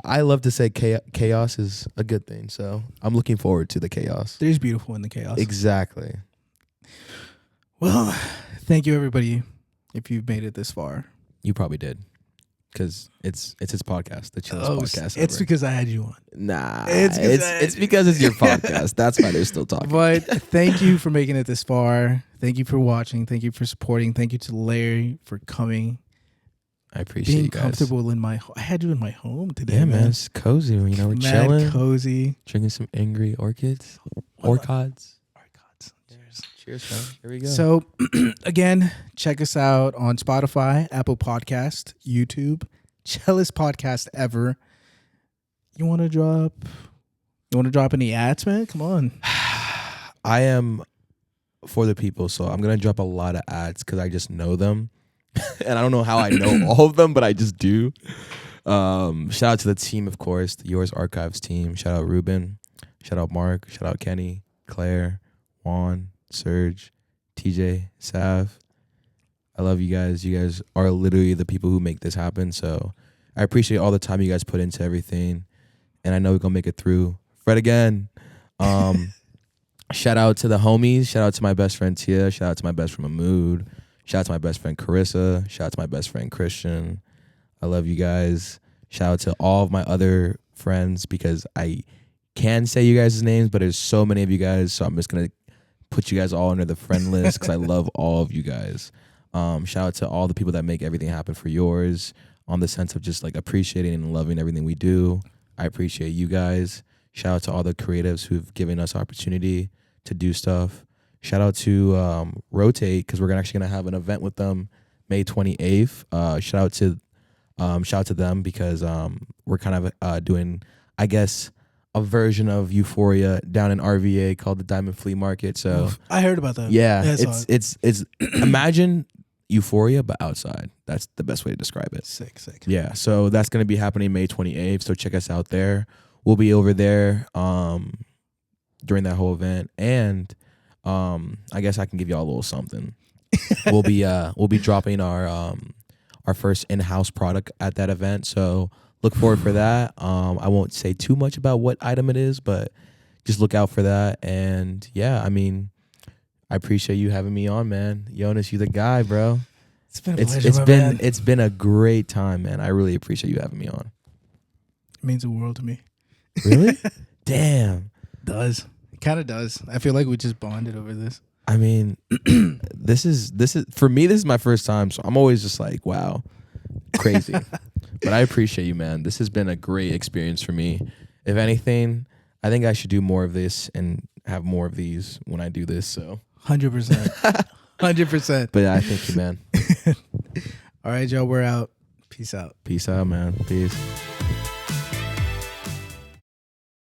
I love to say chaos is a good thing. So I'm looking forward to the chaos. There's beautiful in the chaos. Exactly. Well, thank you, everybody. If you've made it this far, you probably did, because it's his podcast, the chillest podcast. It's ever. because I had you on. Nah, it's because it's your podcast. That's why they're still talking. But thank you for making it this far. Thank you for watching. Thank you for supporting. Thank you to Larry for coming. I appreciate being you guys. Comfortable in my. I had you in my home today. Yeah, man. It's cozy. We're chilling, cozy, drinking some angry orchids. Orchids. Cheers. Cheers, man. Here we go. So, again, check us out on Spotify, Apple Podcast, YouTube, chillest podcast ever. You want to drop any ads, man? Come on. I am for the people, so I'm gonna drop a lot of ads because I just know them, and I don't know how I know all of them, but I just do. Shout out to the team, of course, the Yours Archives team. Shout out Rubén. Shout out Mark. Shout out Kenny, Claire, Juan, Serge, TJ, Sav. I love you guys. You guys are literally the people who make this happen. So I appreciate all the time you guys put into everything, and I know we're gonna make it through. Fred again. Shout out to the homies. Shout out to my best friend Tia. Shout out to my best friend Mahmood. Shout out to my best friend Carissa. Shout out to my best friend Christian. I love you guys. Shout out to all of my other friends because I can say you guys' names, but there's so many of you guys, so I'm just gonna put you guys all under the friend list because I love all of you guys. Shout out to all the people that make everything happen for yours on the sense of just like appreciating and loving everything we do. I appreciate you guys. Shout out to all the creatives who've given us opportunity to do stuff. Shout out to Rotate because we're actually gonna have an event with them May 28th. Shout out to them because we're kind of doing, I guess, a version of Euphoria down in RVA called the Diamond Flea Market. So I heard about that. Yeah, it's imagine Euphoria but outside. That's the best way to describe it. Sick. Yeah, so that's gonna be happening May 28th. So check us out there. We'll be over there during that whole event, and I guess I can give y'all a little something. We'll be dropping our first in-house product at that event, so look forward for that. I won't say too much about what item it is, but just look out for that. And yeah, I mean, I appreciate you having me on, man. Yonis, you the guy, bro. It's been a pleasure, it's been a great time, man. I really appreciate you having me on. It means the world to me. Really? Damn. It kind of does. I feel like we just bonded over this. I mean, this is for me, this is my first time, so I'm always just like, wow, crazy. But I appreciate you, man. This has been a great experience for me. If anything, I think I should do more of this and have more of these when I do this. So 100%. 100%. But yeah, I thank you, man. All right, y'all, we're out. Peace out. Peace out, man. Peace.